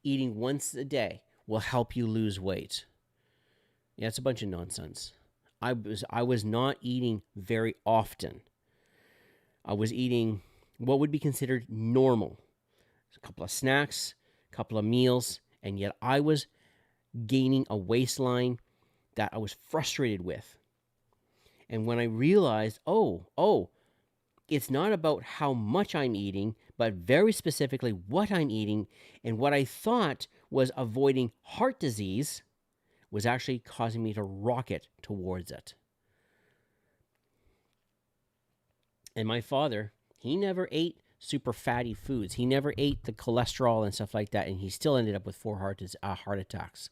Eating once a day will help you lose weight. Yeah, it's a bunch of nonsense. I was not eating very often. I was eating what would be considered normal. A couple of snacks, a couple of meals, and yet I was gaining a waistline that I was frustrated with. And when I realized, it's not about how much I'm eating, but very specifically what I'm eating, and what I thought was avoiding heart disease was actually causing me to rocket towards it. And my father, he never ate super fatty foods. He never ate the cholesterol and stuff like that, and he still ended up with 4 heart attacks.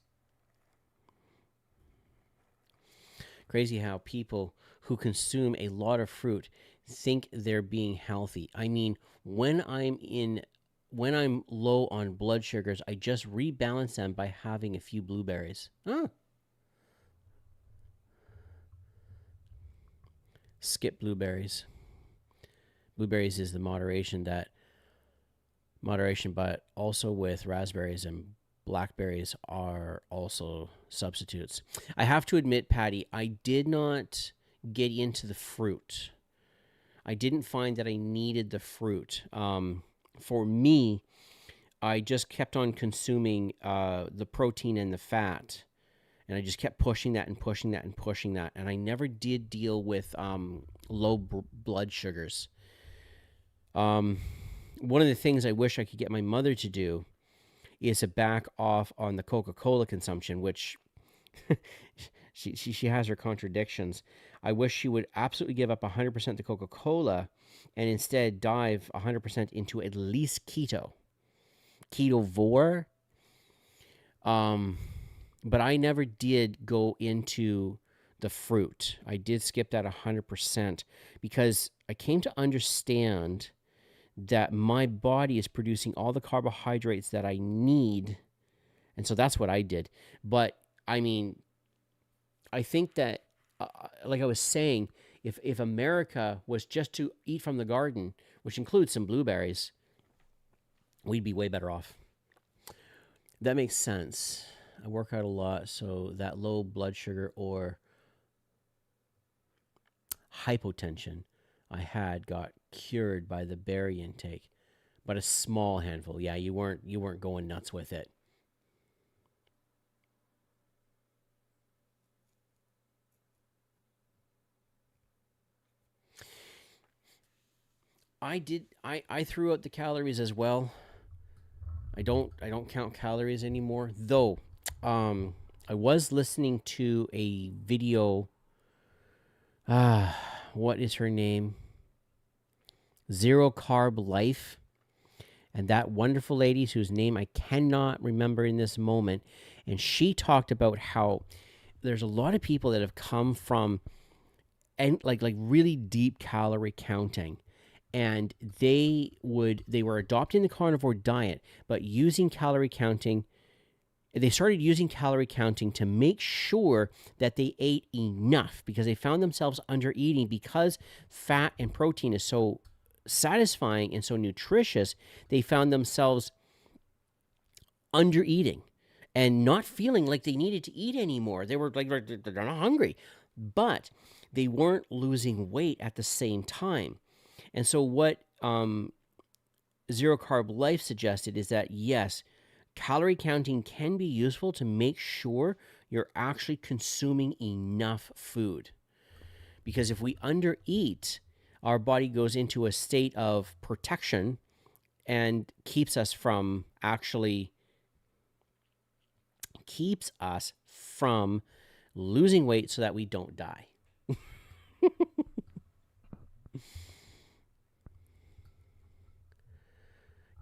Crazy how people who consume a lot of fruit think they're being healthy. I mean, when I'm low on blood sugars, I just rebalance them by having a few blueberries. Skip blueberries. Blueberries is the moderation, but also with raspberries and blackberries are also substitutes. I have to admit, Patty, I did not get into the fruit. I didn't find that I needed the fruit. For me, I just kept on consuming the protein and the fat. And I just kept pushing that and pushing that and pushing that. And I never did deal with low blood sugars. One of the things I wish I could get my mother to do is to back off on the Coca-Cola consumption, which she has her contradictions. I wish she would absolutely give up 100% to Coca-Cola and instead dive 100% into at least keto. Ketovore. But I never did go into the fruit. I did skip that 100% because I came to understand that my body is producing all the carbohydrates that I need. And so that's what I did. But I mean, I think that, like I was saying, if America was just to eat from the garden, which includes some blueberries, we'd be way better off. That makes sense. I work out a lot, so that low blood sugar or hypotension I had got cured by the berry intake. but a small handful. Yeah, you weren't going nuts with it. I threw out the calories as well. I don't count calories anymore. Though I was listening to a video. What is her name? Zero Carb Life. And that wonderful lady whose name I cannot remember in this moment. And she talked about how there's a lot of people that have come from and like really deep calorie counting, and they were adopting the carnivore diet but using calorie counting. They started using calorie counting to make sure that they ate enough, because they found themselves under eating, because fat and protein is so satisfying and so nutritious. They found themselves under eating and not feeling like they needed to eat anymore. They were like, they're not hungry, but they weren't losing weight at the same time. And so what Zero Carb Life suggested is that, yes, calorie counting can be useful to make sure you're actually consuming enough food. Because if we undereat, our body goes into a state of protection and keeps us from losing weight so that we don't die.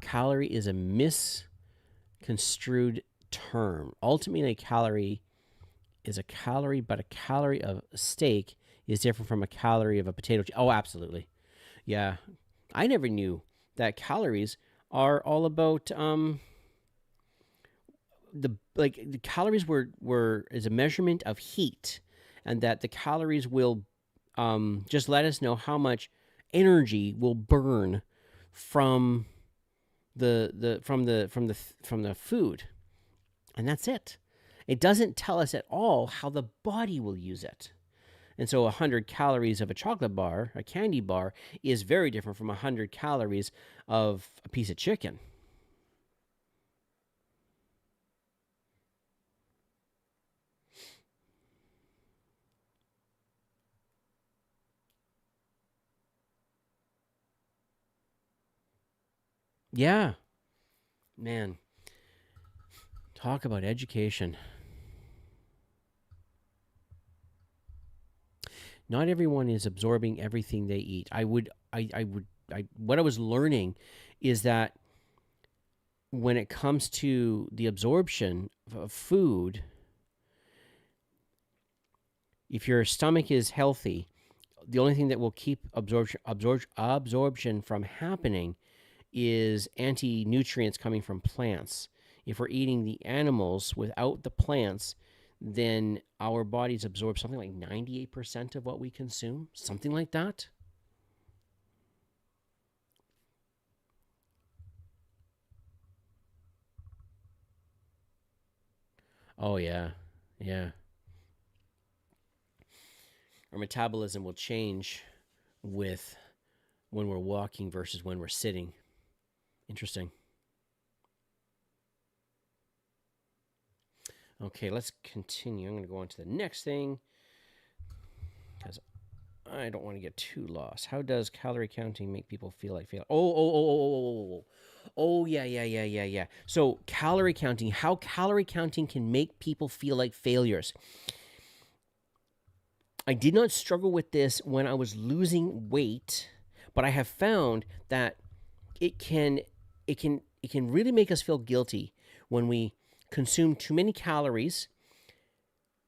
Calorie is a misconstrued term. Ultimately, a calorie is a calorie, but a calorie of steak is different from a calorie of a potato chip. Oh, absolutely. Yeah. I never knew that calories are all about the calories is a measurement of heat, and that the calories will just let us know how much energy will burn from the food, and that's it. It doesn't tell us at all how the body will use it. And so 100 calories of a chocolate bar, a candy bar, is very different from 100 calories of a piece of chicken. Yeah, man. Talk about education. Not everyone is absorbing everything they eat. What I was learning is that when it comes to the absorption of food, if your stomach is healthy, the only thing that will keep absorption from happening is anti-nutrients coming from plants. If we're eating the animals without the plants, then our bodies absorb something like 98% of what we consume, something like that. Oh, yeah. Yeah. Our metabolism will change with when we're walking versus when we're sitting. Interesting. Okay, let's continue. I'm going to go on to the next thing because I don't want to get too lost. How does calorie counting make people feel like failure? Oh, yeah. So calorie counting, how calorie counting can make people feel like failures. I did not struggle with this when I was losing weight, but I have found that it can really make us feel guilty when we consume too many calories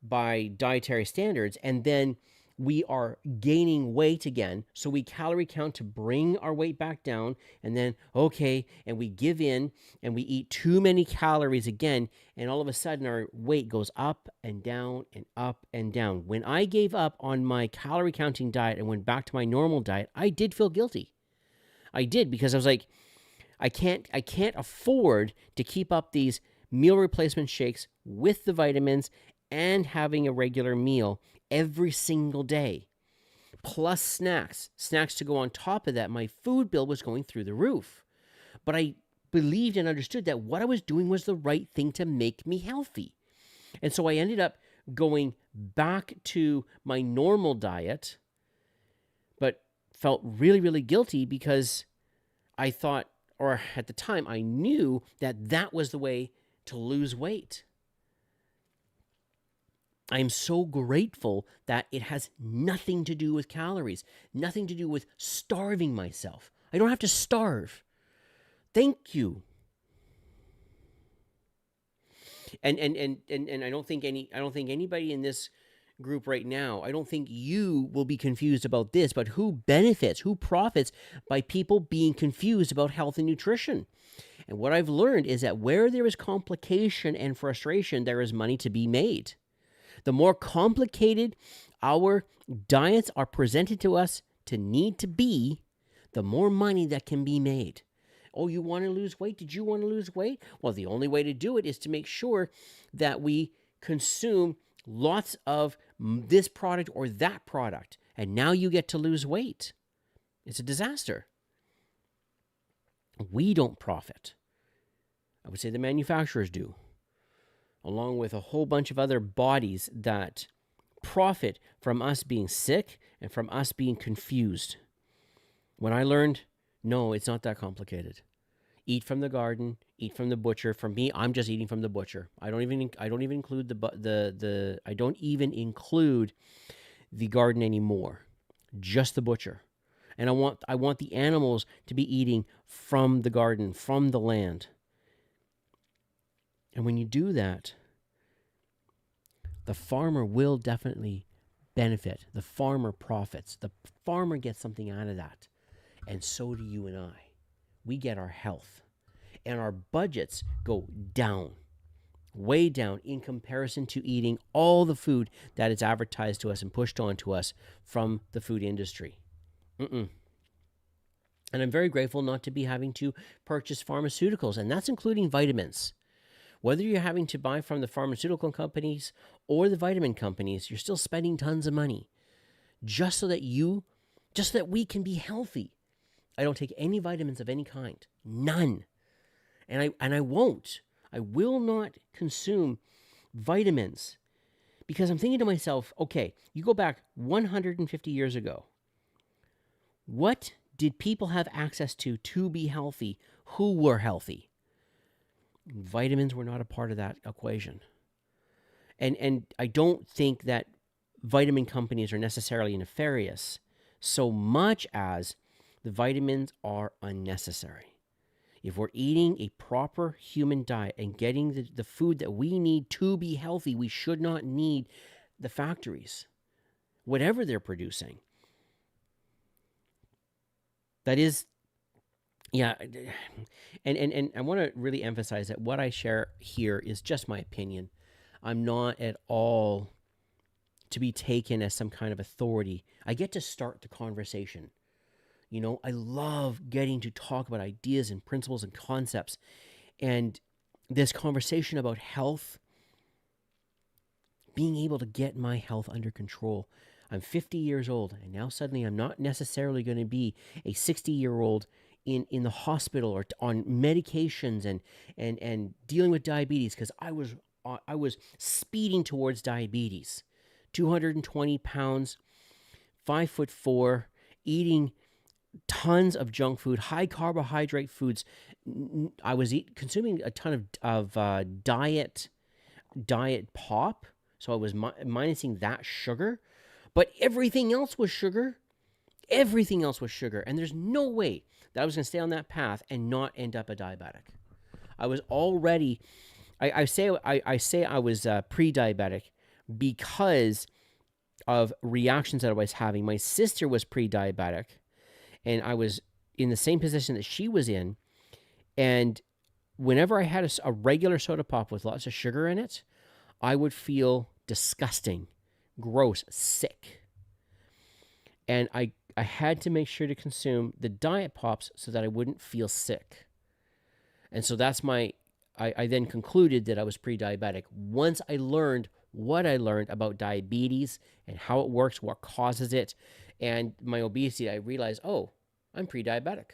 by dietary standards, and then we are gaining weight again. So we calorie count to bring our weight back down, and then, and we give in and we eat too many calories again, and all of a sudden our weight goes up and down and up and down. When I gave up on my calorie counting diet and went back to my normal diet, I did feel guilty. I did, because I was like, I can't afford to keep up these meal replacement shakes with the vitamins and having a regular meal every single day, plus snacks to go on top of that. My food bill was going through the roof. but I believed and understood that what I was doing was the right thing to make me healthy. And so I ended up going back to my normal diet, but felt really, really guilty because I thought, or at the time, I knew that that was the way to lose weight. I am so grateful that it has nothing to do with calories, nothing to do with starving myself. I don't have to starve. Thank you. And I don't think anybody in this group right now, I don't think you will be confused about this, but who benefits, who profits by people being confused about health and nutrition? And what I've learned is that where there is complication and frustration, there is money to be made. The more complicated our diets are presented to us to need to be, the more money that can be made. Oh, you want to lose weight? Did you want to lose weight? Well, the only way to do it is to make sure that we consume lots of this product or that product. And now you get to lose weight. It's a disaster. We don't profit. I would say the manufacturers do, along with a whole bunch of other bodies that profit from us being sick and from us being confused. When I learned, no, it's not that complicated. Eat from the garden, eat from the butcher. For me, I'm just eating from the butcher. I don't even include the garden anymore. Just the butcher. And I want the animals to be eating from the garden, from the land. And when you do that, the farmer will definitely benefit. The farmer profits. The farmer gets something out of that. And so do you and I. We get our health. And our budgets go down, way down in comparison to eating all the food that is advertised to us and pushed on to us from the food industry. And I'm very grateful not to be having to purchase pharmaceuticals, and that's including vitamins. Whether you're having to buy from the pharmaceutical companies or the vitamin companies, you're still spending tons of money just so that we can be healthy. I don't take any vitamins of any kind, none. And I won't. I will not consume vitamins because I'm thinking to myself, okay, you go back 150 years ago. What did people have access to be healthy who were healthy? Vitamins were not a part of that equation. And I don't think that vitamin companies are necessarily nefarious so much as the vitamins are unnecessary. If we're eating a proper human diet and getting the food that we need to be healthy, we should not need the factories, whatever they're producing. That is, yeah. And I want to really emphasize that what I share here is just my opinion. I'm not at all to be taken as some kind of authority. I get to start the conversation. You know, I love getting to talk about ideas and principles and concepts. And this conversation about health, being able to get my health under control. I'm 50 years old, and now suddenly I'm not necessarily going to be a 60-year-old in the hospital or on medications and dealing with diabetes, because I was speeding towards diabetes. 220 pounds, 5'4", eating tons of junk food, high carbohydrate foods. I was consuming a ton of diet pop, so I was minusing that sugar, but everything else was sugar. Everything else was sugar, and there's no way that I was going to stay on that path and not end up a diabetic. I was already. I say I was pre-diabetic because of reactions that I was having. My sister was pre-diabetic, and I was in the same position that she was in. And whenever I had a regular soda pop with lots of sugar in it, I would feel disgusting, gross, sick. And I had to make sure to consume the diet pops so that I wouldn't feel sick. And so that's I then concluded that I was pre-diabetic. Once I learned what I learned about diabetes and how it works, what causes it, and my obesity, I realized, oh, I'm pre-diabetic.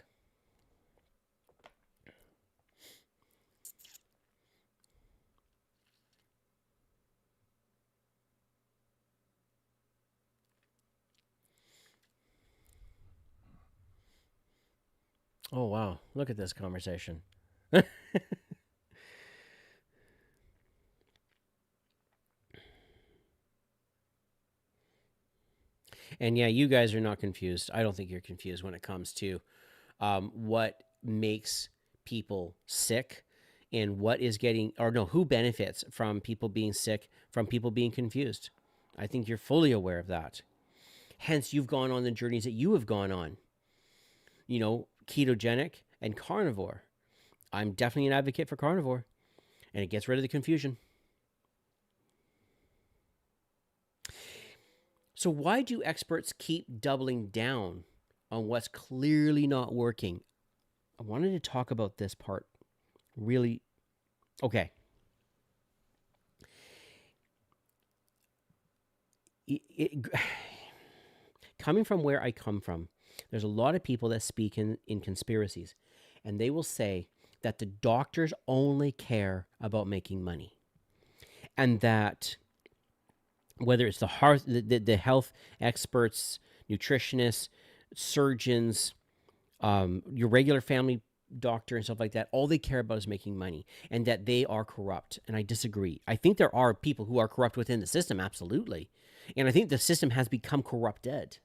Oh, wow. Look at this conversation. And yeah, you guys are not confused. I don't think you're confused when it comes to what makes people sick and what is getting, or no, who benefits from people being sick, from people being confused. I think you're fully aware of that. Hence, you've gone on the journeys that you have gone on, ketogenic and carnivore. I'm definitely an advocate for carnivore, and it gets rid of the confusion. So, why do experts keep doubling down on what's clearly not working? I wanted to talk about this part really. Okay. It, coming from where I come from, there's a lot of people that speak in conspiracies, and they will say that the doctors only care about making money, and that whether it's the health experts, nutritionists, surgeons, your regular family doctor and stuff like that, all they care about is making money, and that they are corrupt. And I disagree. I think there are people who are corrupt within the system, absolutely. And I think the system has become corrupted.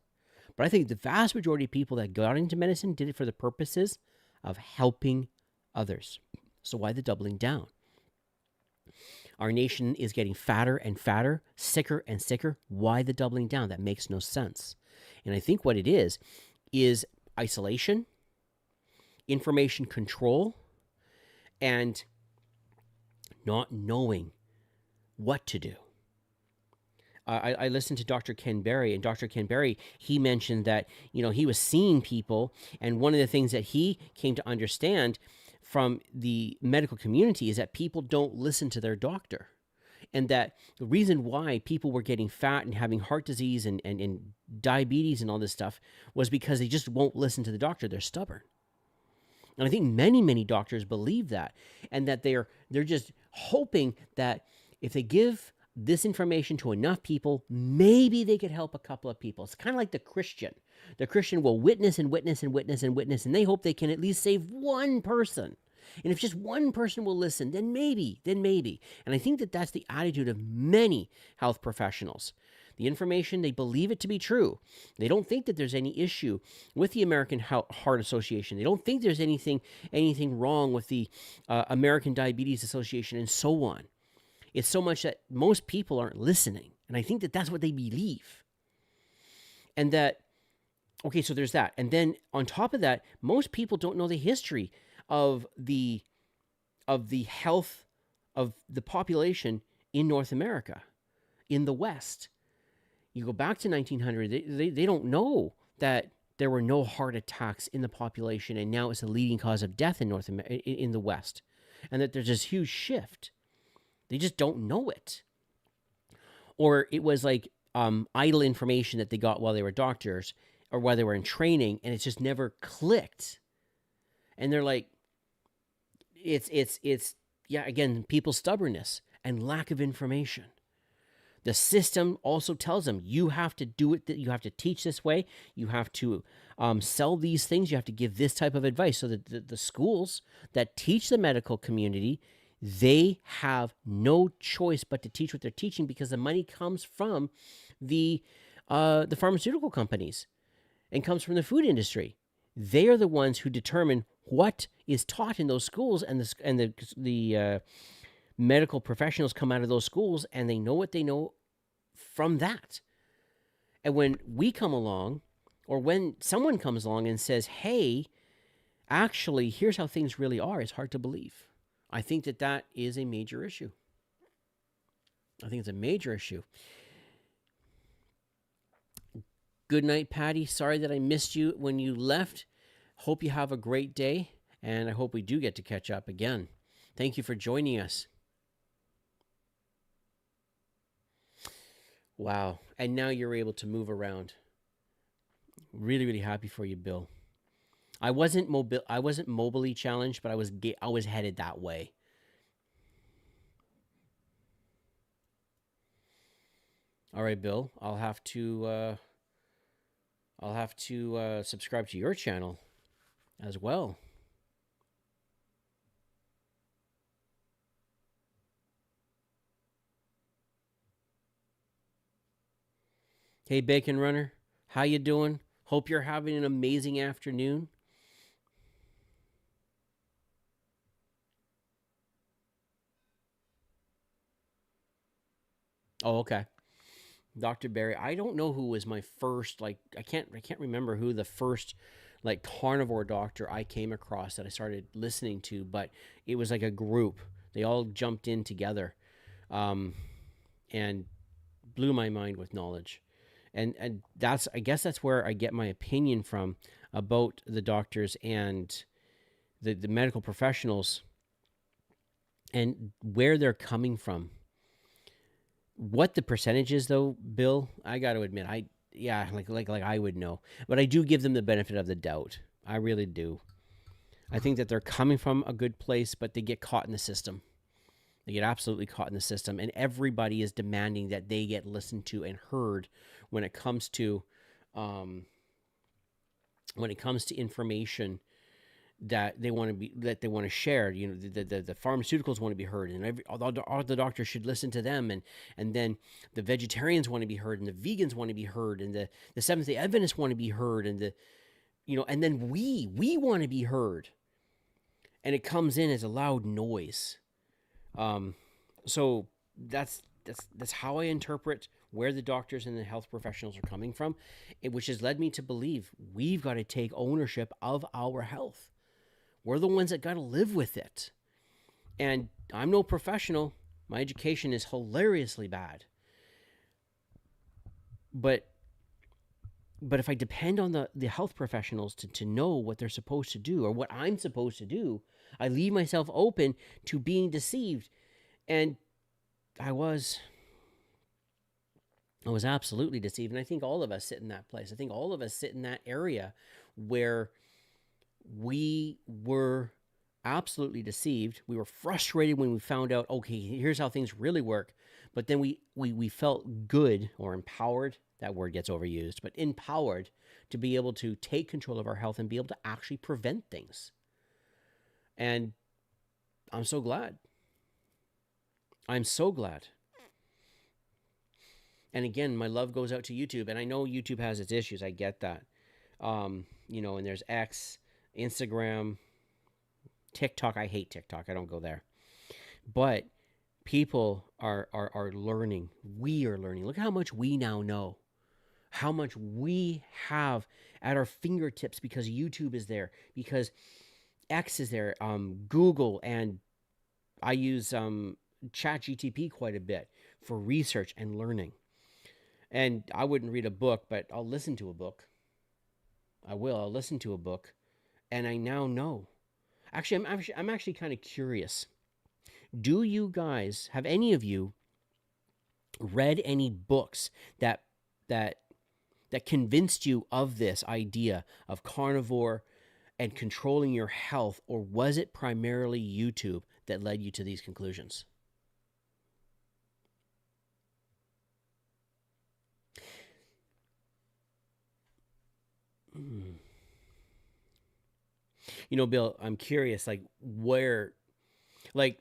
But I think the vast majority of people that got into medicine did it for the purposes of helping others. So why the doubling down? Our nation is getting fatter and fatter, sicker and sicker. Why the doubling down? That makes no sense. And I think what it is isolation, information control, and not knowing what to do. I listened to Dr. Ken Berry, and Dr. Ken Berry, he mentioned that, he was seeing people, and one of the things that he came to understand from the medical community is that people don't listen to their doctor. And that the reason why people were getting fat and having heart disease and diabetes and all this stuff was because they just won't listen to the doctor. They're stubborn. And I think many, many doctors believe that, and that they're just hoping that if they give this information to enough people, maybe they could help a couple of people. It's kind of like the Christian. The Christian will witness and witness and witness and witness, and they hope they can at least save one person. And if just one person will listen, then maybe. And I think that that's the attitude of many health professionals. The information, they believe it to be true. They don't think that there's any issue with the American Heart Association. They don't think there's anything wrong with the American Diabetes Association and so on. It's so much that most people aren't listening. And I think that that's what they believe. And that, okay, so there's that. And then on top of that, most people don't know the history of the health of the population in North America, in the West. You go back to 1900, they don't know that there were no heart attacks in the population, and now it's the leading cause of death in in the West, and that there's this huge shift. They just don't know it. Or it was like idle information that they got while they were doctors or while they were in training, and it's just never clicked. And they're like, it's again, people's stubbornness and lack of information. The system also tells them you have to do it, that you have to teach this way, you have to sell these things, you have to give this type of advice. So that the schools that teach the medical community, they have no choice but to teach what they're teaching, because the money comes from the pharmaceutical companies and comes from the food industry. They are the ones who determine what is taught in those schools, and the medical professionals come out of those schools and they know what they know from that. And when we come along, or when someone comes along and says, hey, actually, here's how things really are, it's hard to believe. I think that is a major issue. I think it's a major issue. Good night, Patty. Sorry that I missed you when you left. Hope you have a great day, and I hope we do get to catch up again. Thank you for joining us. Wow. And now you're able to move around. Really, really happy for you, Bill. I wasn't mobily challenged, but I was headed that way. All right, Bill. I'll have to subscribe to your channel as well. Hey, Bacon Runner, how you doing? Hope you're having an amazing afternoon. Oh, okay. Dr. Barry, I don't know who was my first, like, I can't remember who the first like carnivore doctor I came across that I started listening to, but it was like a group. They all jumped in together, um, and blew my mind with knowledge. And that's, I guess that's where I get my opinion from about the doctors and the medical professionals and where they're coming from. What the percentage is, though, Bill, I got to admit, like I would know, but I do give them the benefit of the doubt. I really do. I think that they're coming from a good place, but they get caught in the system. They get absolutely caught in the system, and everybody is demanding that they get listened to and heard when it comes to, um, information that they want to share. You know, the pharmaceuticals want to be heard, and all the doctors should listen to them, and then the vegetarians want to be heard, and the vegans want to be heard, and the Seventh Day Adventists want to be heard, and and then we want to be heard, and it comes in as a loud noise. Um, so that's how I interpret where the doctors and the health professionals are coming from, which has led me to believe we've got to take ownership of our health. We're the ones that got to live with it. And I'm no professional. My education is hilariously bad. But if I depend on the health professionals to know what they're supposed to do or what I'm supposed to do, I leave myself open to being deceived. And I was absolutely deceived. And I think all of us sit in that place. I think all of us sit in that area where we were absolutely deceived. We were frustrated when we found out, okay, here's how things really work. But then we felt good or empowered. That word gets overused, but empowered to be able to take control of our health and be able to actually prevent things. And I'm so glad. I'm so glad. And again, my love goes out to YouTube. And I know YouTube has its issues. I get that. And there's X, Instagram, TikTok. I hate TikTok. I don't go there. But people are learning. We are learning. Look how much we now know. How much we have at our fingertips because YouTube is there, because X is there, Google, and I use ChatGTP quite a bit for research and learning. And I wouldn't read a book, but I'll listen to a book. I'll listen to a book, and I now know. Actually, I'm actually kind of curious. Do you guys have any of you read any books that convinced you of this idea of carnivore and controlling your health, or was it primarily YouTube that led you to these conclusions? Bill, I'm curious, like where, like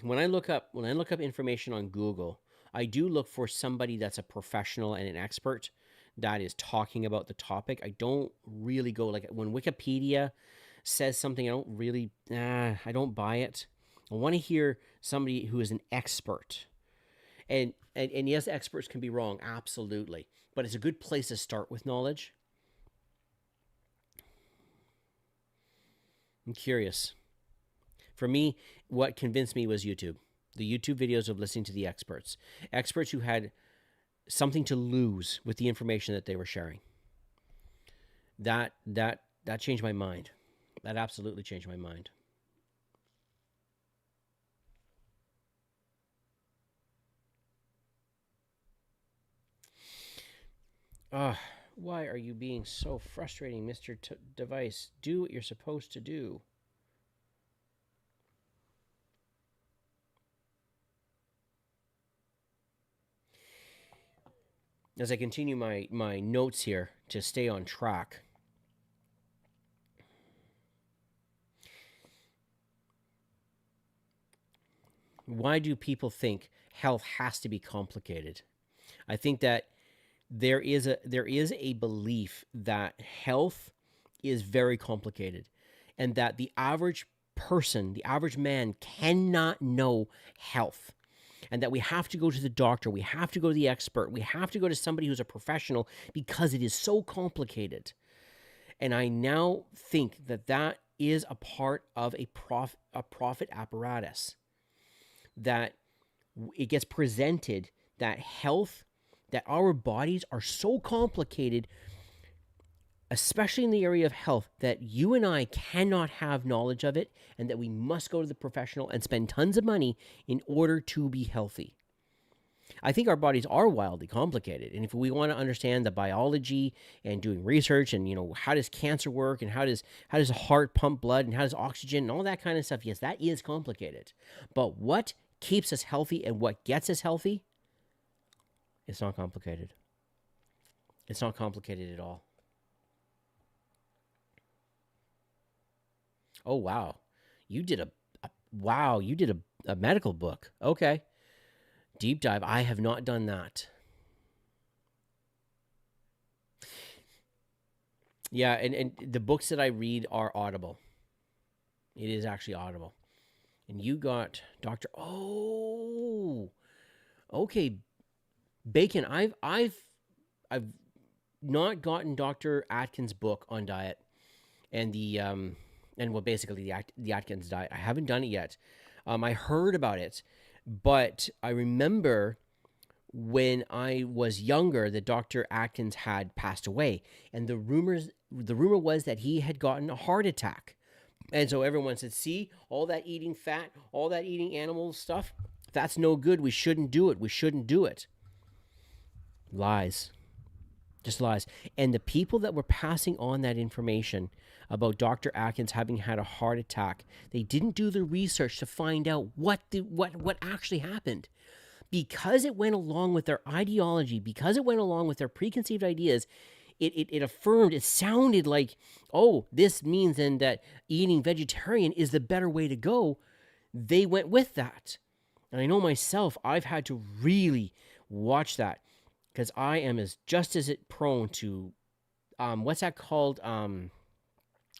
when I look up information on Google, I do look for somebody that's a professional and an expert that is talking about the topic. I don't really go, like when Wikipedia says something, I don't buy it. I want to hear somebody who is an expert. And yes, experts can be wrong, absolutely. But it's a good place to start with knowledge. I'm curious. For me, what convinced me was YouTube. The YouTube videos of listening to the experts. Experts who had something to lose with the information that they were sharing. That changed my mind. That absolutely changed my mind. Why are you being so frustrating, Mr. Device? Do what you're supposed to do. As I continue my notes here to stay on track. Why do people think health has to be complicated? I think that there is a belief that health is very complicated, and that the average person, the average man, cannot know health, and that we have to go to the doctor, we have to go to the expert, we have to go to somebody who's a professional because it is so complicated. And I now think that that is a part of a profit apparatus, that it gets presented that health, that our bodies are so complicated, especially in the area of health, that you and I cannot have knowledge of it, and that we must go to the professional and spend tons of money in order to be healthy. I think our bodies are wildly complicated, and if we want to understand the biology and doing research, and how does cancer work, and how does a heart pump blood, and how does oxygen and all that kind of stuff, yes, that is complicated. But what keeps us healthy and what gets us healthy, it's not complicated. It's not complicated at all. Oh wow, you did a medical book. Okay. Deep dive. I have not done that. Yeah, and the books that I read are Audible. It is actually Audible. And you got Dr. Oh, okay. Bacon. I've not gotten Dr. Atkins' book on diet and basically the Atkins diet. I haven't done it yet. I heard about it, but I remember when I was younger that Dr. Atkins had passed away, and the rumor was that he had gotten a heart attack. And so everyone said, see, all that eating fat, all that eating animal stuff, that's no good. We shouldn't do it. We shouldn't do it. Lies. Just lies. And the people that were passing on that information about Dr. Atkins having had a heart attack, they didn't do the research to find out what actually happened. Because it went along with their ideology, because it went along with their preconceived ideas, it affirmed, it sounded like, oh, this means then that eating vegetarian is the better way to go. They went with that. And I know myself, I've had to really watch that, because I am just as prone to, what's that called?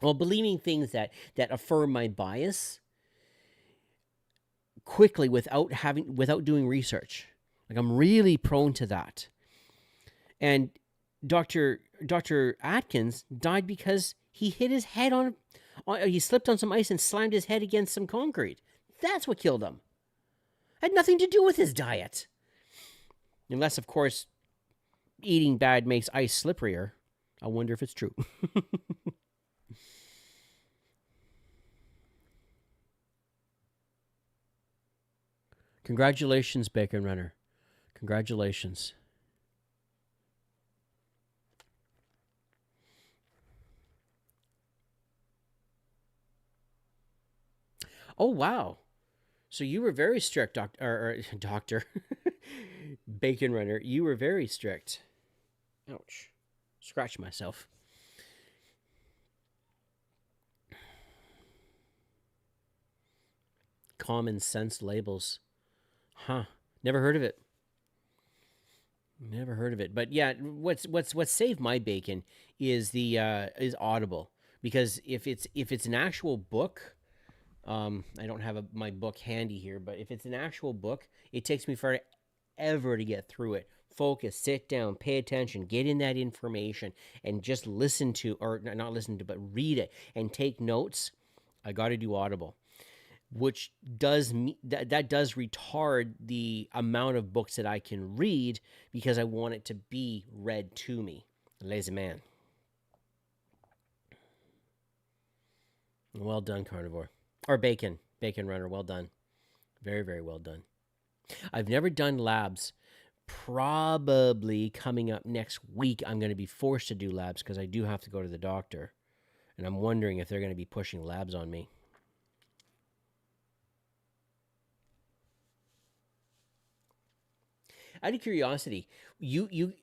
Believing things that affirm my bias quickly without doing research. Like, I'm really prone to that. And Dr. Atkins died because he hit his head he slipped on some ice and slammed his head against some concrete. That's what killed him. Had nothing to do with his diet. Unless, of course, eating bad makes ice slipperier. I wonder if it's true. Congratulations, Bacon Runner. Congratulations. Oh, wow. So you were very strict, Doctor. Bacon Runner. You were very strict. Ouch. Scratch myself. Common sense labels. Huh. Never heard of it. Never heard of it. But yeah, what's saved my bacon is is Audible, because if it's an actual book, I don't have my book handy here, but if it's an actual book, it takes me forever to get through it. Focus, sit down, pay attention, get in that information, and just listen to, or not listen to, but read it and take notes. I got to do Audible, which does that does retard the amount of books that I can read, because I want it to be read to me. Lazy man. Well done, carnivore. Or bacon runner. Well done. Very, very well done. I've never done labs. Probably coming up next week, I'm going to be forced to do labs, because I do have to go to the doctor. And I'm wondering if they're going to be pushing labs on me. Out of curiosity, you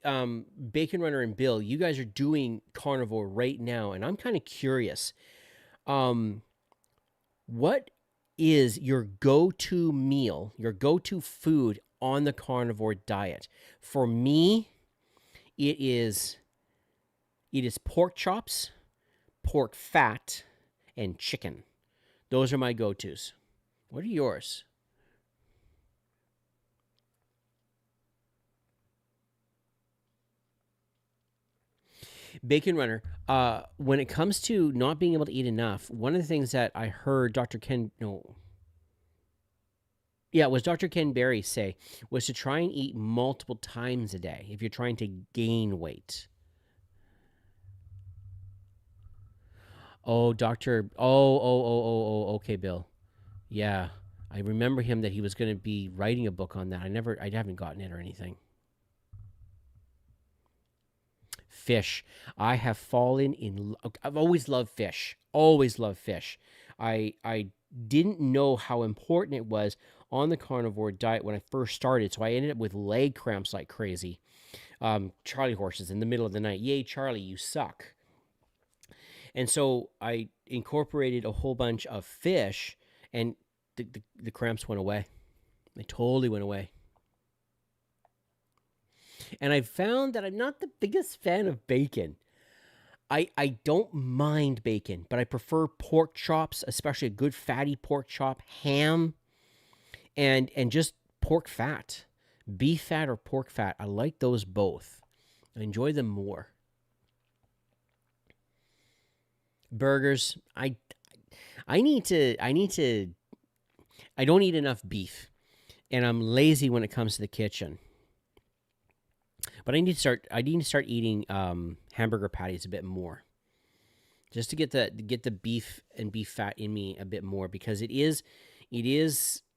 Bacon Runner and Bill, you guys are doing carnivore right now, and I'm kind of curious. What is your go-to meal, your go-to food on the carnivore diet? For me, It is pork chops, pork fat, and chicken. Those are my go-tos. What are yours? Bacon Runner. When it comes to not being able to eat enough, one of the things that I heard Dr. Ken, no, yeah, it was Dr. Ken Berry say was to try and eat multiple times a day if you're trying to gain weight. Oh, Doctor. Okay, Bill. Yeah, I remember him that he was going to be writing a book on that. I haven't gotten it or anything. Fish. I have fallen in. I've always loved fish. Always loved fish. I didn't know how important it was on the carnivore diet when I first started. So I ended up with leg cramps like crazy. Charlie horses in the middle of the night. Yay, Charlie, you suck. And so I incorporated a whole bunch of fish, and the cramps went away. They totally went away. And I found that I'm not the biggest fan of bacon. I don't mind bacon, but I prefer pork chops, especially a good fatty pork chop, ham, and just pork fat. Beef fat or pork fat. I like those both. I enjoy them more. Burgers. I need to I don't eat enough beef, and I'm lazy when it comes to the kitchen. But I need to start eating hamburger patties a bit more, just to get the beef and beef fat in me a bit more, because it is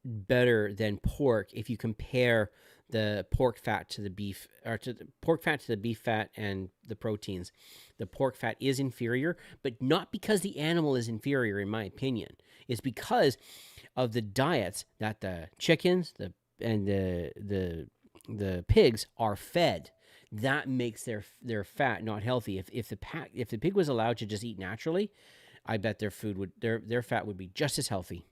better than pork if you compare the pork fat to the beef, or to the pork fat to the beef fat and the proteins. The pork fat is inferior, but not because the animal is inferior, in my opinion. It's because of the diets that the chickens and the pigs are fed. That makes their fat not healthy. If the pig was allowed to just eat naturally, I bet their fat would be just as healthy.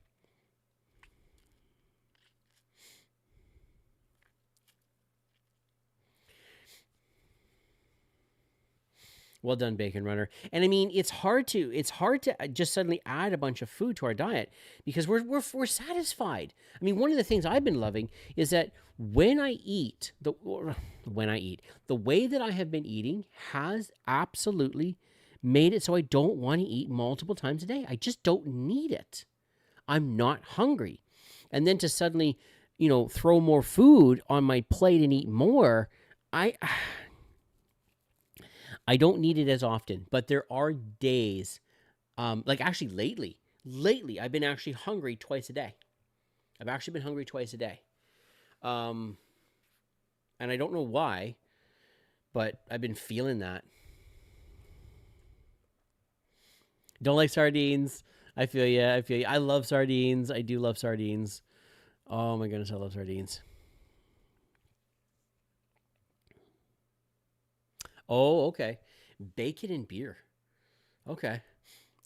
Well done, Bacon Runner. And I mean, it's hard to just suddenly add a bunch of food to our diet because we're satisfied. I mean, one of the things I've been loving is that when I eat, the way that I have been eating has absolutely made it so I don't want to eat multiple times a day. I just don't need it. I'm not hungry. And then to suddenly, throw more food on my plate and eat more, I don't need it as often, but there are days, like actually lately, I've been actually hungry twice a day. I've actually been hungry twice a day. And I don't know why, but I've been feeling that. Don't like sardines. I feel you. I love sardines. I do love sardines. Oh my goodness, I love sardines. Oh, okay. Bacon and beer. Okay.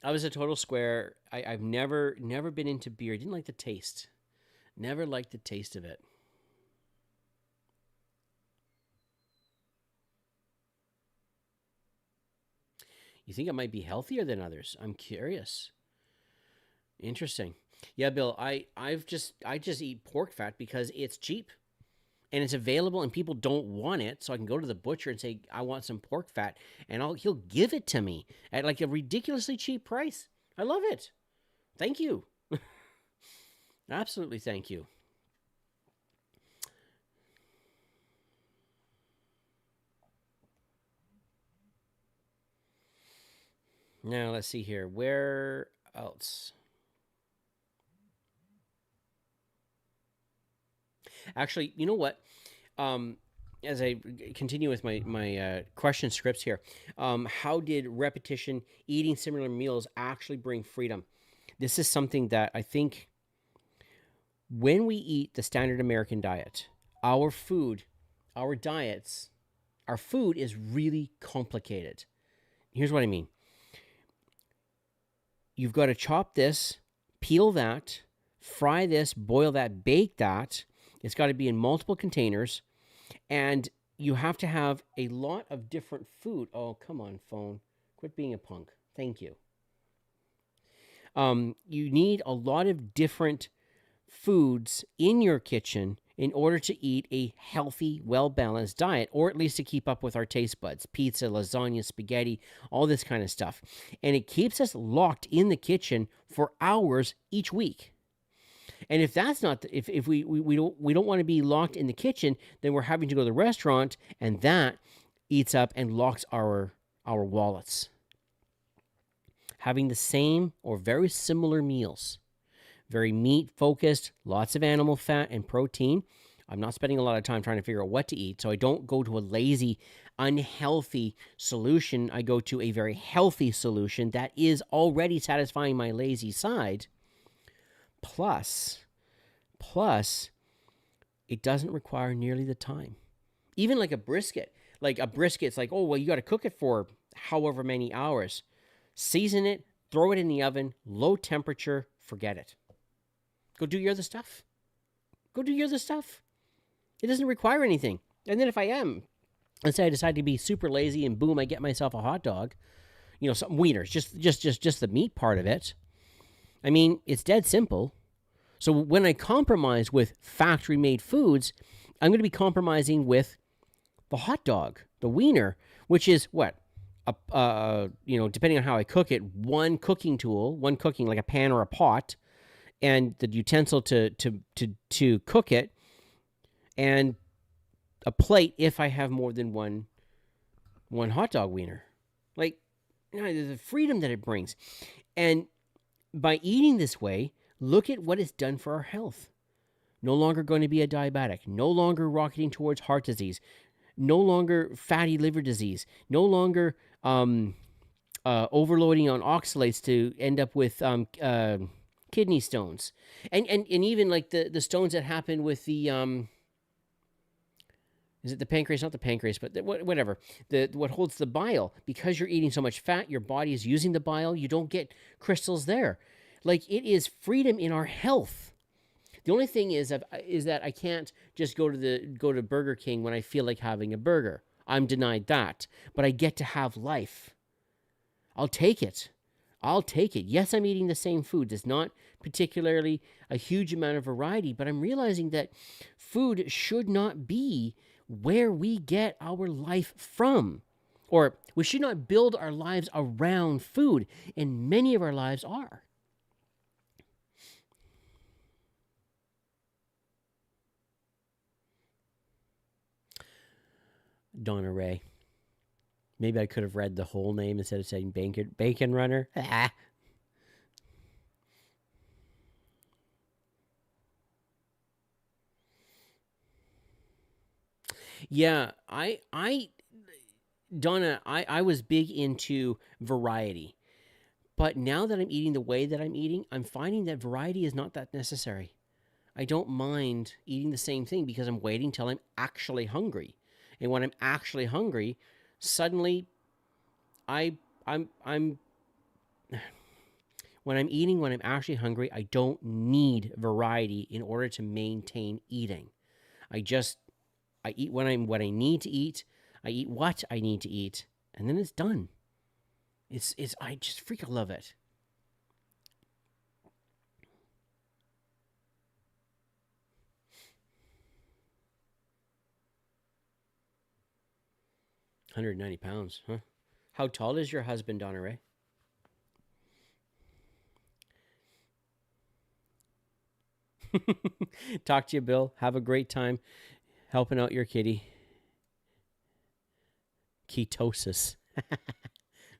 I was a total square. I've never been into beer. Didn't like the taste. Never liked the taste of it. You think it might be healthier than others? I'm curious. Interesting. Yeah, Bill, I just eat pork fat because it's cheap and it's available and people don't want it, so I can go to the butcher and say I want some pork fat and he'll give it to me at like a ridiculously cheap price. I love it. Thank you. Absolutely, thank you. Now, let's see here. Where else? Actually, you know what? As I continue with my question scripts here, how did repetition, eating similar meals, actually bring freedom? This is something that I think when we eat the standard American diet, our food, our diets, our food is really complicated. Here's what I mean. You've got to chop this, peel that, fry this, boil that, bake that. It's got to be in multiple containers. And you have to have a lot of different food. Oh, come on, phone. Quit being a punk. Thank you. You need a lot of different foods in your kitchen in order to eat a healthy, well-balanced diet, or at least to keep up with our taste buds. Pizza, lasagna, spaghetti, all this kind of stuff. And it keeps us locked in the kitchen for hours each week. And if that's not, if we don't want to be locked in the kitchen, then we're having to go to the restaurant, and that eats up and locks our wallets. Having the same or very similar meals, very meat focused, lots of animal fat and protein. I'm not spending a lot of time trying to figure out what to eat, so I don't go to a lazy, unhealthy solution. I go to a very healthy solution that is already satisfying my lazy side. Plus, it doesn't require nearly the time. Even like a brisket. Like a brisket's like, oh, well, you got to cook it for however many hours. Season it, throw it in the oven, low temperature, forget it. Go do your other stuff. It doesn't require anything. And then if I am, let's say I decide to be super lazy and boom, I get myself a hot dog, some wieners, just the meat part of it. I mean, it's dead simple. So when I compromise with factory-made foods, I'm going to be compromising with the hot dog, the wiener, which is what? Depending on how I cook it, one cooking like a pan or a pot, and the utensil to cook it, and a plate if I have more than one hot dog wiener. Like, the freedom that it brings. And by eating this way, look at what it's done for our health. No longer going to be a diabetic, no longer rocketing towards heart disease, no longer fatty liver disease, no longer overloading on oxalates to end up with kidney stones, and even like the stones that happen with the is it the pancreas? Not the pancreas, but whatever. What holds the bile. Because you're eating so much fat, your body is using the bile. You don't get crystals there. Like, it is freedom in our health. The only thing is that I can't just go to Burger King when I feel like having a burger. I'm denied that, but I get to have life. I'll take it. Yes, I'm eating the same food. There's not particularly a huge amount of variety, but I'm realizing that food should not be where we get our life from. Or we should not build our lives around food, and many of our lives are. Donna Ray. Maybe I could have read the whole name instead of saying Bacon Runner. Yeah, Donna, I was big into variety. But now that I'm eating the way that I'm eating, I'm finding that variety is not that necessary. I don't mind eating the same thing because I'm waiting till I'm actually hungry. And when I'm actually hungry, suddenly I'm when I'm actually hungry, I don't need variety in order to maintain eating. I eat what I need to eat. I eat what I need to eat, and then it's done. I just freaking love it. £190, huh? How tall is your husband, Donna Ray? Talk to you, Bill. Have a great time helping out your kitty. Ketosis.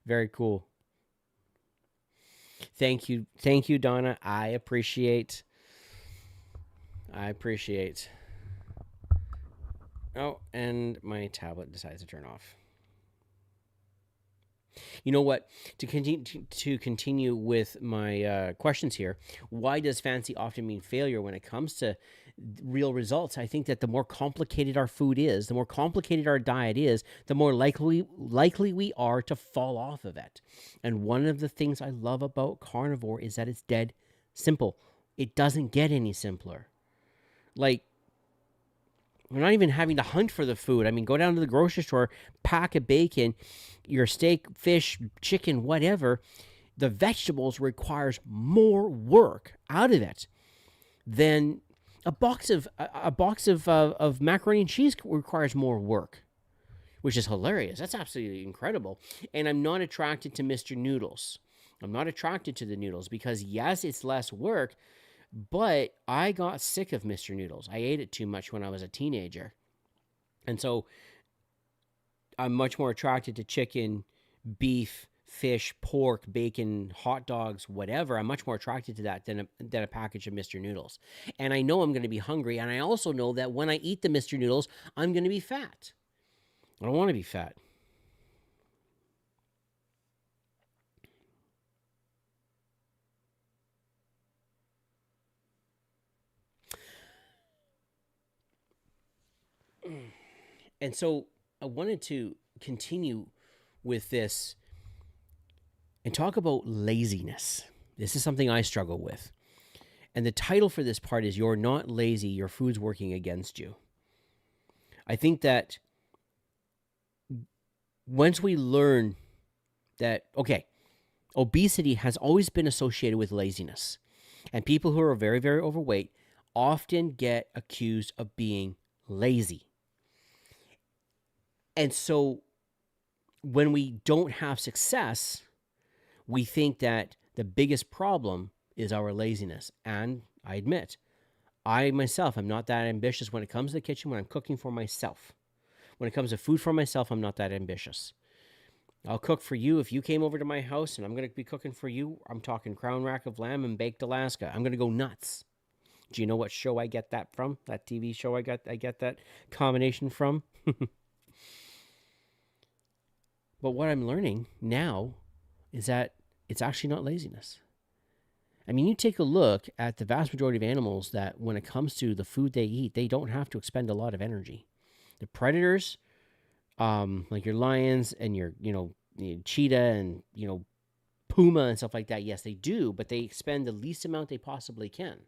Very cool. Thank you, Donna. I appreciate. Oh, and my tablet decides to turn off. You know what? To continue with my questions here, why does fancy often mean failure when it comes to real results? I think that the more complicated our food is, the more complicated our diet is, the more likely we are to fall off of it. And one of the things I love about carnivore is that it's dead simple. It doesn't get any simpler. Like, We're not even having to hunt for the food. I mean, go down to the grocery store, pack a bacon, your steak, fish, chicken, whatever. The vegetables requires more work out of it than a box of macaroni and cheese requires more work, which is hilarious. That's absolutely incredible. And I'm not attracted to Mr. Noodles. I'm not attracted to the noodles because, yes, it's less work, but I got sick of Mr. Noodles. I ate it too much when I was a teenager. And so I'm much more attracted to chicken, beef, fish, pork, bacon, hot dogs, whatever. I'm much more attracted to that than a package of Mr. Noodles. And I know I'm going to be hungry. And I also know that when I eat the Mr. Noodles, I'm going to be fat. I don't want to be fat. And so I wanted to continue with this and talk about laziness. This is something I struggle with. And the title for this part is You're Not Lazy, Your Food's Working Against You. I think that once we learn that, okay, obesity has always been associated with laziness. And people who are very, very overweight often get accused of being lazy. And so when we don't have success, we think that the biggest problem is our laziness. And I admit, I myself am not that ambitious when it comes to the kitchen when I'm cooking for myself. When it comes to food for myself, I'm not that ambitious. I'll cook for you. If you came over to my house and I'm going to be cooking for you, I'm talking crown rack of lamb and baked Alaska. I'm going to go nuts. Do you know what show I get that from? That TV show I get that combination from? But what I'm learning now is that it's actually not laziness. I mean, you take a look at the vast majority of animals that when it comes to the food they eat, they don't have to expend a lot of energy. The predators, like your lions and your cheetah and, puma and stuff like that, yes, they do, but they expend the least amount they possibly can.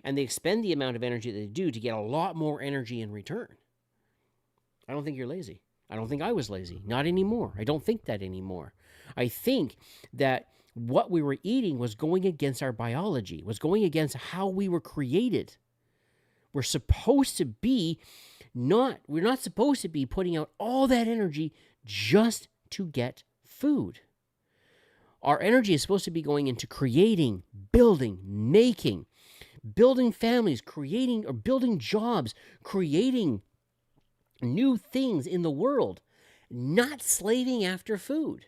And they expend the amount of energy that they do to get a lot more energy in return. I don't think you're lazy. I don't think I was lazy. Not anymore. I don't think that anymore. I think that what we were eating was going against our biology, was going against how we were created. We're not supposed to be putting out all that energy just to get food. Our energy is supposed to be going into creating, building, making, building families, creating or building jobs, creating new things in the world, not slaving after food.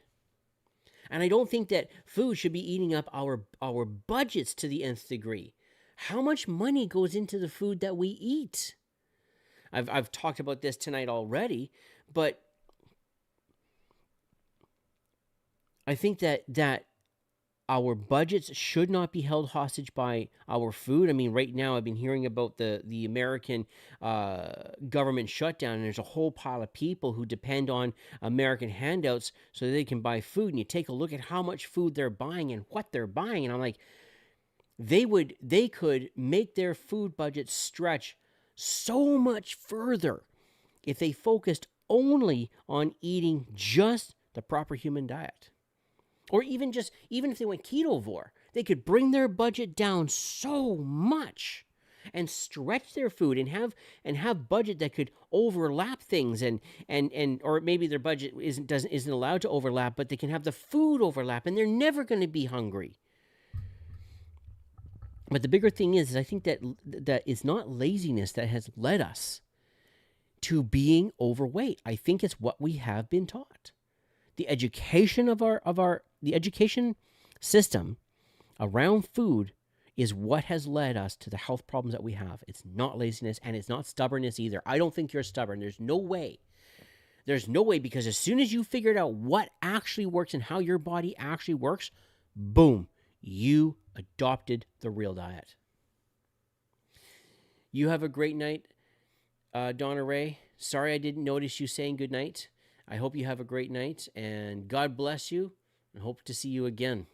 And I don't think that food should be eating up our budgets to the nth degree. How much money goes into the food that we eat? I've talked about this tonight already, but I think that our budgets should not be held hostage by our food. I mean, right now I've been hearing about the American government shutdown, and there's a whole pile of people who depend on American handouts so that they can buy food. And you take a look at how much food they're buying and what they're buying, and I'm like, they could make their food budget stretch so much further if they focused only on eating just the proper human diet. Or even if they went ketovore, they could bring their budget down so much and stretch their food and have budget that could overlap things and or maybe their budget isn't allowed to overlap, but they can have the food overlap and they're never going to be hungry. But the bigger thing is I think that it's not laziness that has led us to being overweight. I think it's what we have been taught. The education the education system around food is what has led us to the health problems that we have. It's not laziness and it's not stubbornness either. I don't think you're stubborn. There's no way. There's no way, because as soon as you figured out what actually works and how your body actually works, boom, you adopted the real diet. You have a great night, Donna Ray. Sorry I didn't notice you saying good night. I hope you have a great night, and God bless you, and hope to see you again.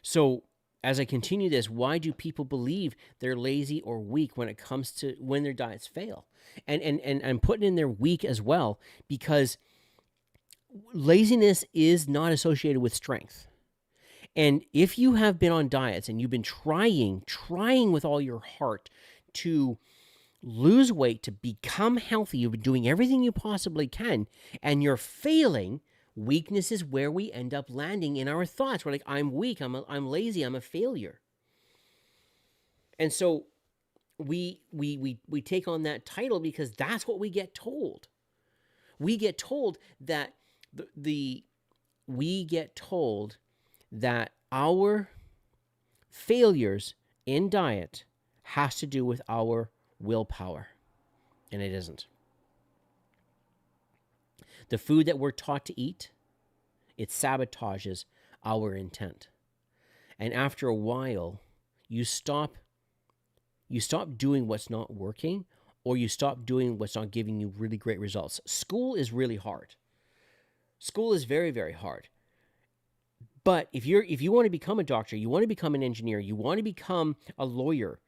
So as I continue this, why do people believe they're lazy or weak when it comes to when their diets fail? And I'm putting in there weak as well, because laziness is not associated with strength. And if you have been on diets and you've been trying with all your heart to lose weight, to become healthy, you've been doing everything you possibly can, and you're failing, weakness is where we end up landing in our thoughts. We're like, I'm weak, I'm lazy, I'm a failure. And so we take on that title because that's what we get told. We get told that we get told that our failures in diet has to do with our willpower, and it isn't. The food that we're taught to eat, it sabotages our intent. And after a while, you stop doing what's not working, or you stop doing what's not giving you really great results. School is really hard. School is very, very hard. But if you want to become a doctor, you want to become an engineer, you want to become a lawyer,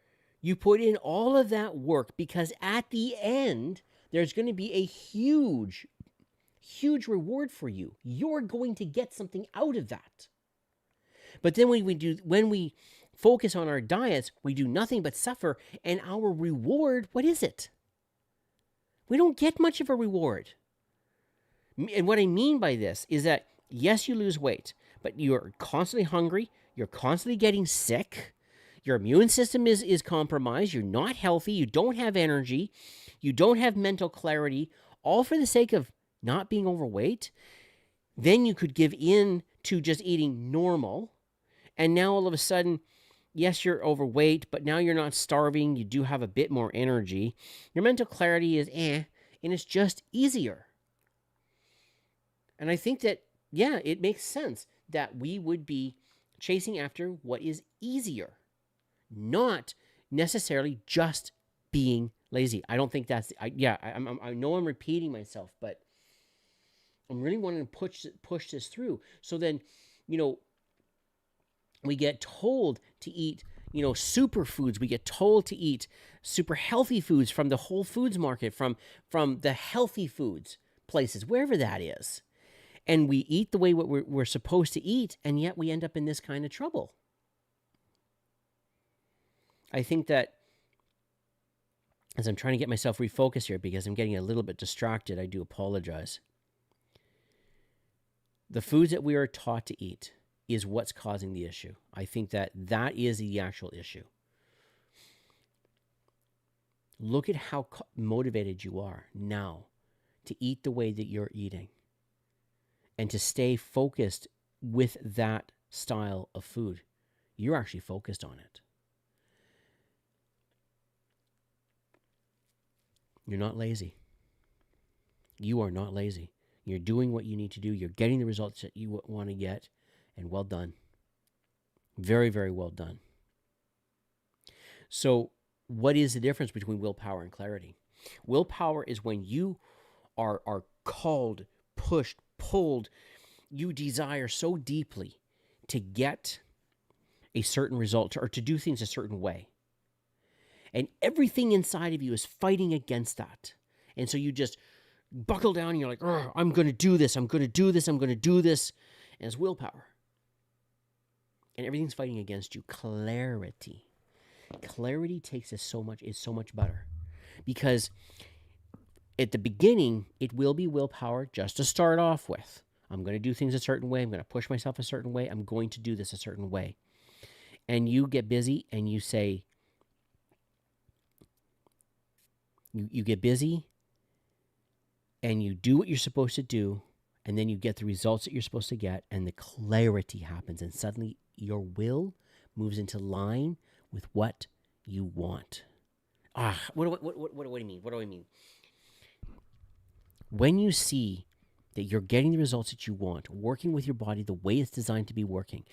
you put in all of that work, because at the end, there's going to be a huge, huge reward for you. You're going to get something out of that. But then when we focus on our diets, we do nothing but suffer, and our reward, what is it? We don't get much of a reward. And what I mean by this is that, yes, you lose weight, but you're constantly hungry, you're constantly getting sick, your immune system is compromised, you're not healthy, you don't have energy, you don't have mental clarity, all for the sake of not being overweight. Then you could give in to just eating normal, and now all of a sudden, yes, you're overweight, but now you're not starving, you do have a bit more energy, your mental clarity is and it's just easier. And I think that, yeah, it makes sense that we would be chasing after what is easier, not necessarily just being lazy. I don't think that's, I know I'm repeating myself, but I'm really wanting to push this through. So then, we get told to eat, superfoods. We get told to eat super healthy foods from the Whole Foods market, from the healthy foods places, wherever that is. And we eat the way what we're supposed to eat, and yet we end up in this kind of trouble. I think that, as I'm trying to get myself refocused here, because I'm getting a little bit distracted, I do apologize. The foods that we are taught to eat is what's causing the issue. I think that is the actual issue. Look at how motivated you are now to eat the way that you're eating, and to stay focused with that style of food. You're actually focused on it. You're not lazy. You are not lazy. You're doing what you need to do. You're getting the results that you want to get, and well done. Very, very well done. So what is the difference between willpower and clarity? Willpower is when you are called, pushed, pulled, you desire so deeply to get a certain result or to do things a certain way. And everything inside of you is fighting against that. And so you just buckle down and you're like, I'm going to do this, I'm going to do this, I'm going to do this. And it's willpower. And everything's fighting against you. Clarity. Clarity is so much better. Because at the beginning, it will be willpower just to start off with. I'm going to do things a certain way. I'm going to push myself a certain way. I'm going to do this a certain way. And you get busy and you say, you get busy and you do what you're supposed to do, and then you get the results that you're supposed to get, and the clarity happens, and suddenly your will moves into line with what you want. What do I mean? What do I mean? When you see that you're getting the results that you want, working with your body the way it's designed to be working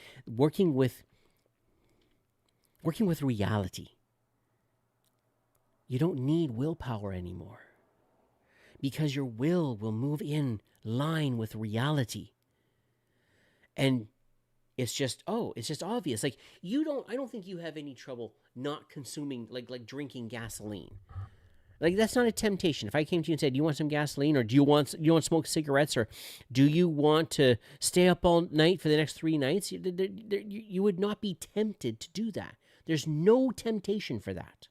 with reality, you don't need willpower anymore, because your will move in line with reality. And It's just obvious. Like I don't think you have any trouble not consuming, like drinking gasoline. Like that's not a temptation. If I came to you and said, "Do you want some gasoline, or do you want to smoke cigarettes, or do you want to stay up all night for the next 3 nights?" You would not be tempted to do that. There's no temptation for that.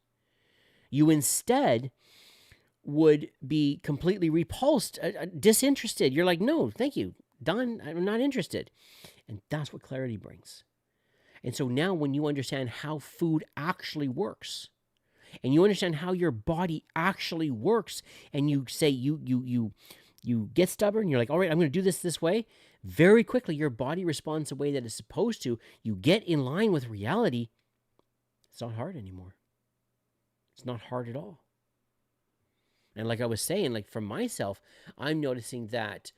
You instead would be completely repulsed, disinterested. You're like, "No, thank you, done. I'm not interested." And that's what clarity brings. And so now when you understand how food actually works, and you understand how your body actually works, and you say you get stubborn, you're like, all right, I'm going to do this way. Very quickly, your body responds the way that it's supposed to. You get in line with reality. It's not hard anymore. It's not hard at all. And like I was saying, like for myself, I'm noticing that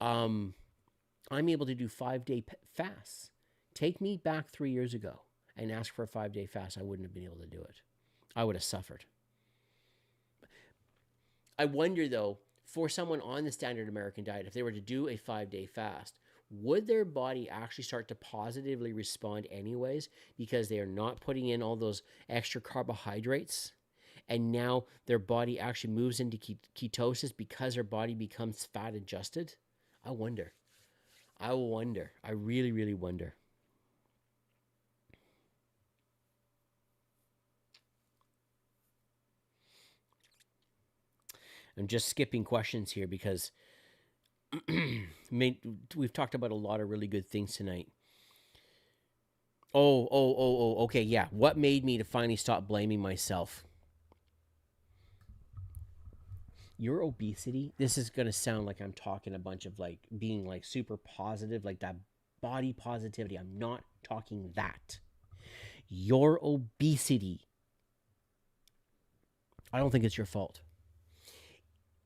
I'm able to do 5-day fasts. Take me back 3 years ago and ask for a 5-day fast. I wouldn't have been able to do it. I would have suffered. I wonder, though, for someone on the standard American diet, if they were to do a 5-day fast, would their body actually start to positively respond anyways because they are not putting in all those extra carbohydrates? And now their body actually moves into ketosis because their body becomes fat adjusted? I wonder. I wonder. I really, really wonder. I'm just skipping questions here because we've talked about a lot of really good things tonight. Okay, yeah. What made me to finally stop blaming myself? Your obesity, this is going to sound like I'm talking a bunch of like being like super positive, like that body positivity. I'm not talking that. Your obesity, I don't think it's your fault.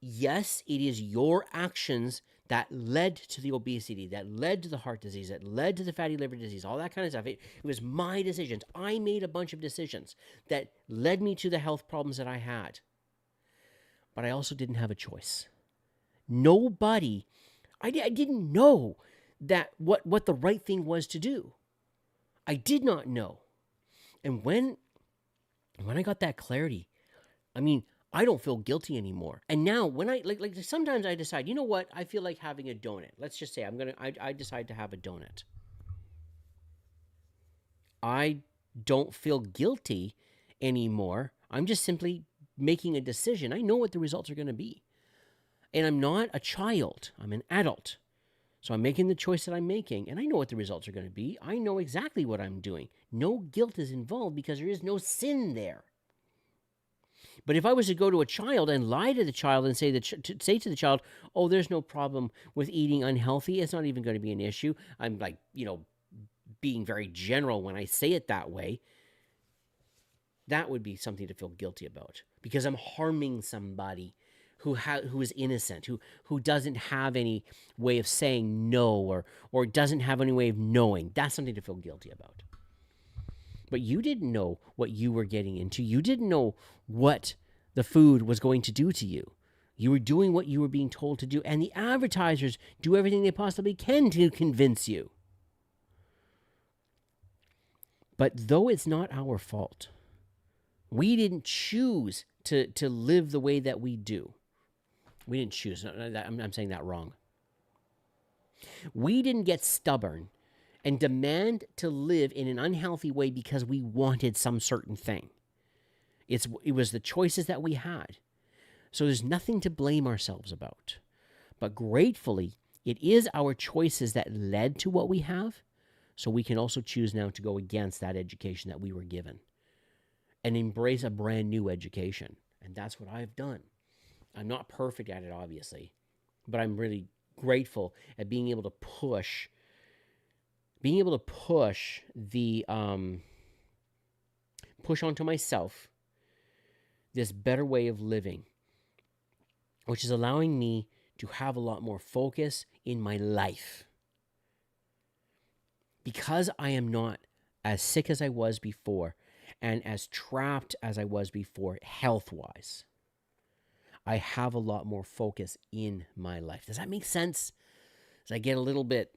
Yes, it is your actions that led to the obesity, that led to the heart disease, that led to the fatty liver disease, all that kind of stuff. It was my decisions. I made a bunch of decisions that led me to the health problems that I had. But I also didn't have a choice. Nobody, I didn't know that what the right thing was to do. I did not know. And when I got that clarity, I mean, I don't feel guilty anymore. And now when I like sometimes I decide, you know what, I feel like having a donut. Let's just say I decide to have a donut. I don't feel guilty anymore. I'm just simply making a decision. I know what the results are going to be. And I'm not a child. I'm an adult. So I'm making the choice that I'm making, and I know what the results are going to be. I know exactly what I'm doing. No guilt is involved because there is no sin there. But if I was to go to a child and lie to the child and say to the child, "Oh, there's no problem with eating unhealthy. It's not even going to be an issue." I'm like, being very general when I say it that way. That would be something to feel guilty about because I'm harming somebody who is innocent, who doesn't have any way of saying no or doesn't have any way of knowing. That's something to feel guilty about. But you didn't know what you were getting into. You didn't know what the food was going to do to you. You were doing what you were being told to do, and the advertisers do everything they possibly can to convince you. But though it's not our fault, we didn't choose to live the way that we do. We didn't choose. I'm saying that wrong. We didn't get stubborn and demand to live in an unhealthy way because we wanted some certain thing. It was the choices that we had. So there's nothing to blame ourselves about. But gratefully, it is our choices that led to what we have. So we can also choose now to go against that education that we were given and embrace a brand new education. And that's what I've done. I'm not perfect at it, obviously, but I'm really grateful at being able to push the push onto myself this better way of living, which is allowing me to have a lot more focus in my life. Because I am not as sick as I was before and as trapped as I was before health-wise, I have a lot more focus in my life. Does that make sense? As I get a little bit,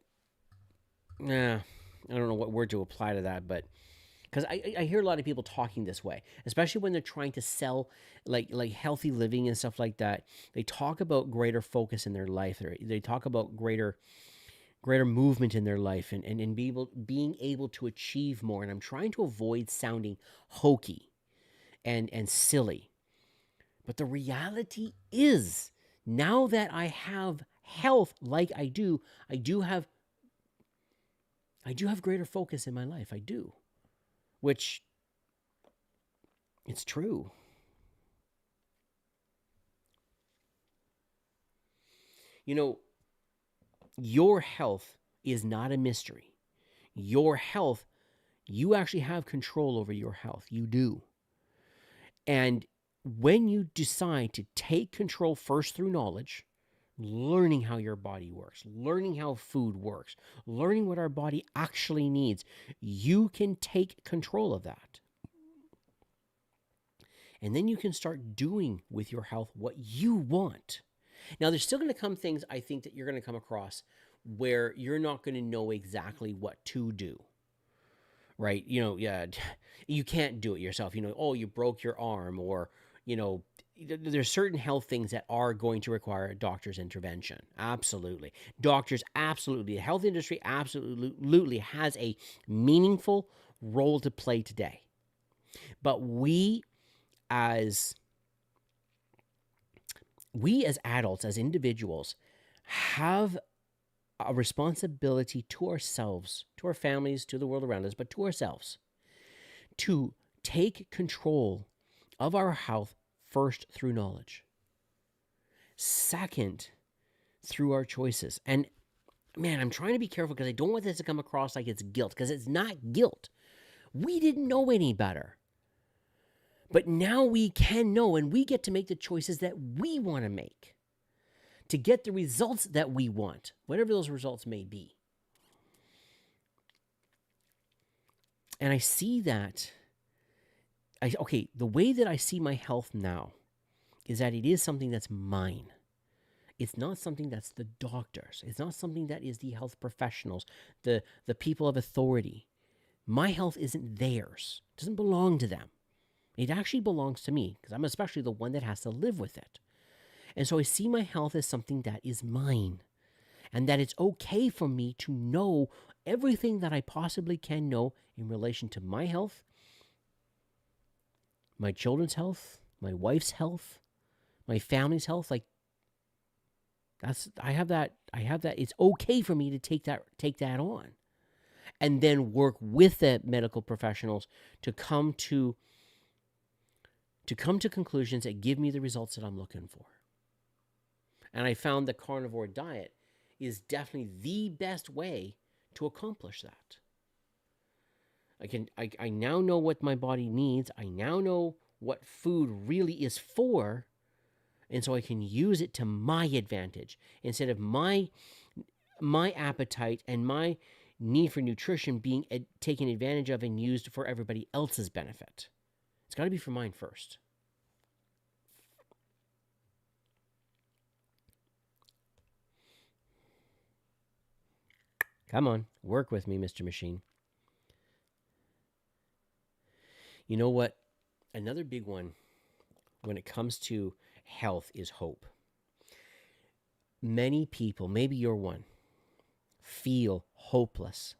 I don't know what word to apply to that, but because I hear a lot of people talking this way, especially when they're trying to sell like healthy living and stuff like that. They talk about greater focus in their life. They talk about greater movement in their life, and being able to achieve more. And I'm trying to avoid sounding hokey and silly. But the reality is, now that I have health like I do have greater focus in my life. I do. Which, it's true. You know, your health is not a mystery. Your health, you actually have control over your health. You do. And when you decide to take control first through knowledge, learning how your body works, learning how food works, learning what our body actually needs, you can take control of that. And then you can start doing with your health what you want. Now, there's still going to come things I think that you're going to come across where you're not going to know exactly what to do. Right? Yeah, you can't do it yourself. Oh, you broke your arm, or, there's certain health things that are going to require a doctor's intervention. Absolutely. Doctors, absolutely. The health industry absolutely has a meaningful role to play today. But we as adults, as individuals, have a responsibility to ourselves, to our families, to the world around us, but to ourselves, to take control of our health first through knowledge, second through our choices. And man, I'm trying to be careful because I don't want this to come across like it's guilt, because it's not guilt. We didn't know any better. But now we can know, and we get to make the choices that we want to make to get the results that we want, whatever those results may be. And I see that, the way that I see my health now is that it is something that's mine. It's not something that's the doctors. It's not something that is the health professionals, the people of authority. My health isn't theirs. It doesn't belong to them. It actually belongs to me, because I'm especially the one that has to live with it. And so I see my health as something that is mine, and that it's okay for me to know everything that I possibly can know in relation to my health, my children's health, my wife's health, my family's health. Like, I have that. It's okay for me to take that on, and then work with the medical professionals to come to conclusions that give me the results that I'm looking for. And I found the carnivore diet is definitely the best way to accomplish that. I now know what my body needs. I now know what food really is for. And so I can use it to my advantage instead of my appetite and my need for nutrition being taken advantage of and used for everybody else's benefit. It's got to be for mine first. Come on, work with me, Mr. Machine. You know what? Another big one when it comes to health is hope. Many people, maybe you're one, feel hopeless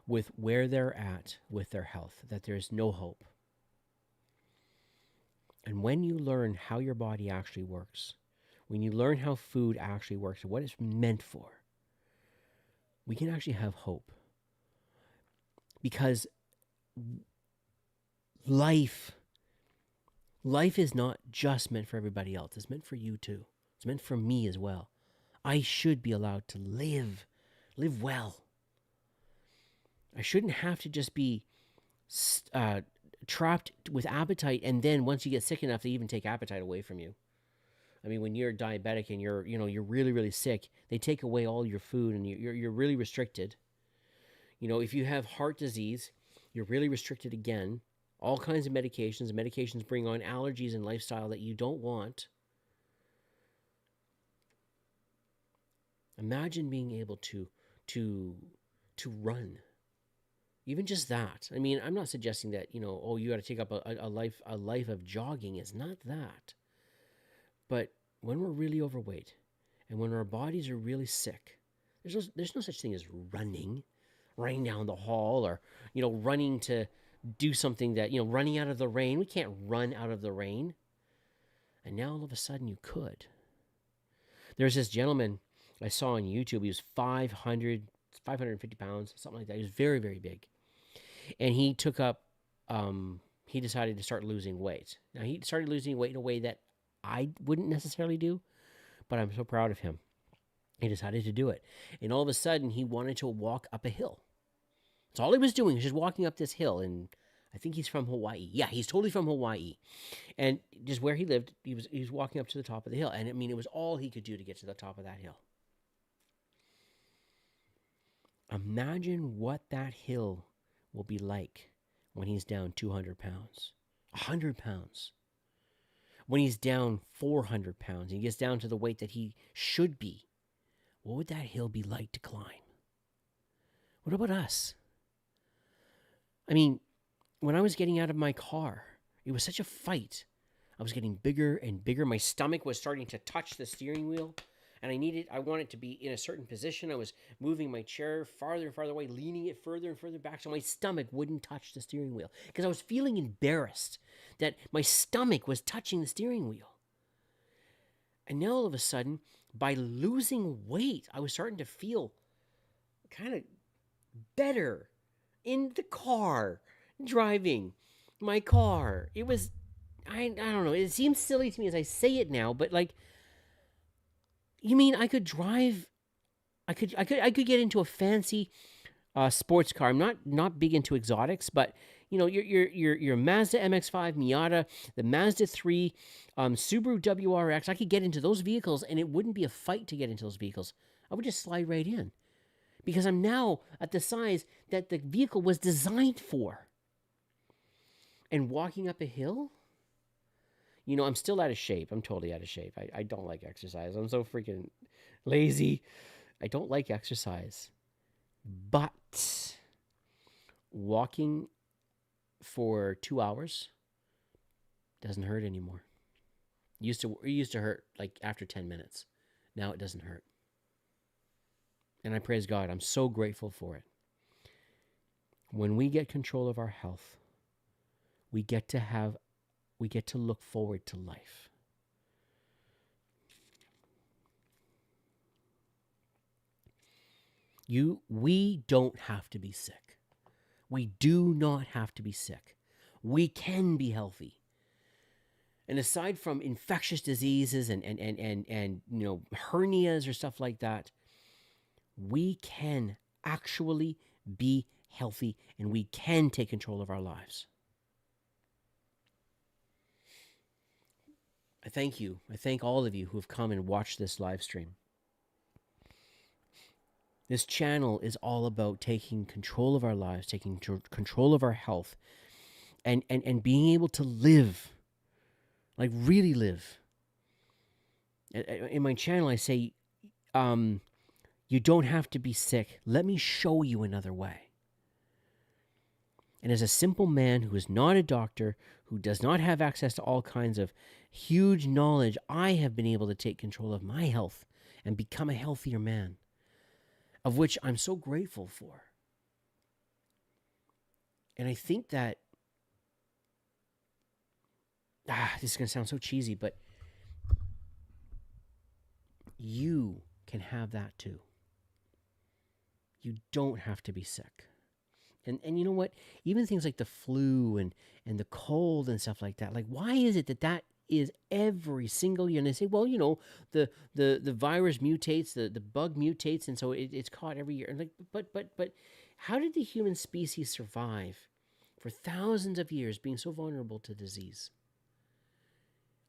with where they're at with their health, that there's no hope. And when you learn how your body actually works, when you learn how food actually works, what it's meant for, we can actually have hope. Because life is not just meant for everybody else. It's meant for you too. It's meant for me as well. I should be allowed to live well. I shouldn't have to just be trapped with appetite, and then once you get sick enough, they even take appetite away from you. I mean, when you're diabetic and you're really, really sick, they take away all your food and you're really restricted. If you have heart disease, you're really restricted again. All kinds of medications. Medications bring on allergies and lifestyle that you don't want. Imagine being able to run, Even just that. I mean, I'm not suggesting that, you know, oh, you got to take up a life of jogging. It's not that. But when we're really overweight and when our bodies are really sick, there's no such thing as running down the hall, or, you know, running to do something that, you know, running out of the rain. We can't run out of the rain. And now all of a sudden you could. There's this gentleman I saw on YouTube. He was 550 pounds, something like that. He was very, very big. And he took up, he decided to start losing weight. Now, he started losing weight in a way that I wouldn't necessarily do, but I'm so proud of him. He decided to do it. And all of a sudden, he wanted to walk up a hill. That's all he was doing. He was just walking up this hill. And I think he's from Hawaii. Yeah, he's totally from Hawaii. And just where he lived, he was walking up to the top of the hill. And I mean, it was all he could do to get to the top of that hill. Imagine what that hill will be like when he's down 200 pounds, 100 pounds. When he's down 400 pounds, he gets down to the weight that he should be. What would that hill be like to climb? What about us? I mean, when I was getting out of my car, it was such a fight. I was getting bigger and bigger. My stomach was starting to touch the steering wheel. And I wanted to be in a certain position. I was moving my chair farther and farther away, leaning it further and further back so my stomach wouldn't touch the steering wheel. Because I was feeling embarrassed that my stomach was touching the steering wheel. And now all of a sudden, by losing weight, I was starting to feel kind of better in the car, driving my car. It was, I don't know, it seems silly to me as I say it now, but like, you mean I could drive? I could get into a fancy sports car. I'm not big into exotics, but you know, your Mazda MX-5, Miata, the Mazda 3, Subaru WRX. I could get into those vehicles, and it wouldn't be a fight to get into those vehicles. I would just slide right in, because I'm now at the size that the vehicle was designed for. And walking up a hill. You know, I'm still out of shape. I'm totally out of shape. I don't like exercise. I'm so freaking lazy. I don't like exercise. But walking for 2 hours doesn't hurt anymore. It used to hurt like after 10 minutes. Now it doesn't hurt. And I praise God. I'm so grateful for it. When we get control of our health, we get to look forward to life. We don't have to be sick. We do not have to be sick. We can be healthy. And aside from infectious diseases and you know, hernias or stuff like that, we can actually be healthy, and we can take control of our lives. I thank you. I thank all of you who have come and watched this live stream. This channel is all about taking control of our lives, taking control of our health, and being able to live, like really live. In my channel, I say, you don't have to be sick. Let me show you another way. And as a simple man who is not a doctor, who does not have access to all kinds of huge knowledge, I have been able to take control of my health and become a healthier man, of which I'm so grateful for. And I think that, this is going to sound so cheesy, but you can have that too. You don't have to be sick. And you know what? Even things like the flu and the cold and stuff like that, like, why is it that is every single year? And they say, well, you know, the virus mutates, the bug mutates, and so it's caught every year. And like, but how did the human species survive for thousands of years being so vulnerable to disease?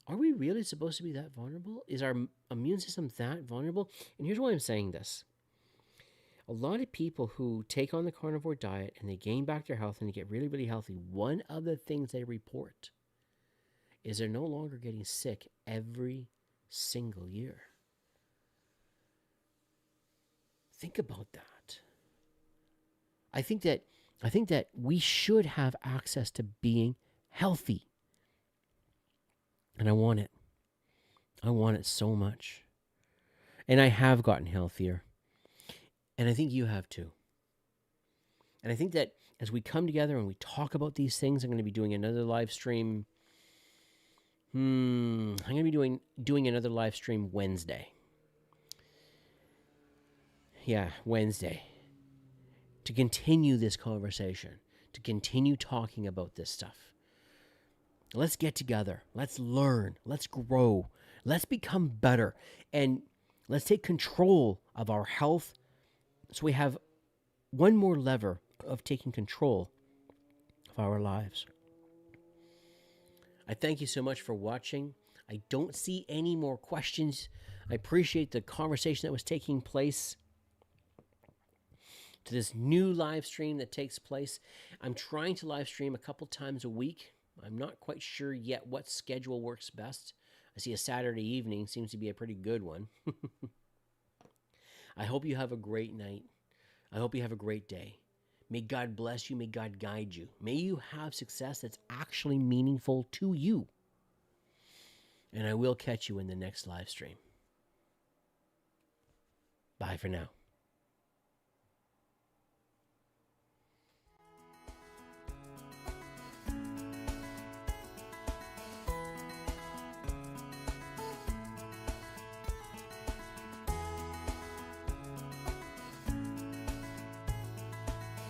Are we really supposed to be that vulnerable? Is our immune system that vulnerable? And here's why I'm saying this. A lot of people who take on the carnivore diet and they gain back their health and they get really, really healthy, one of the things they report is they're no longer getting sick every single year. Think about that. I think that I think that we should have access to being healthy. And I want it. I want it so much. And I have gotten healthier. And I think you have too. And I think that as we come together and we talk about these things, I'm going to be doing another live stream. I'm going to be doing another live stream Wednesday. Yeah, Wednesday. To continue this conversation, to continue talking about this stuff. Let's get together. Let's learn. Let's grow. Let's become better. And let's take control of our health so we have one more lever of taking control of our lives. I thank you so much for watching. I don't see any more questions. I appreciate the conversation that was taking place to this new live stream that takes place. I'm trying to live stream a couple times a week. I'm not quite sure yet what schedule works best. I see a Saturday evening seems to be a pretty good one. I hope you have a great night. I hope you have a great day. May God bless you. May God guide you. May you have success that's actually meaningful to you. And I will catch you in the next live stream. Bye for now.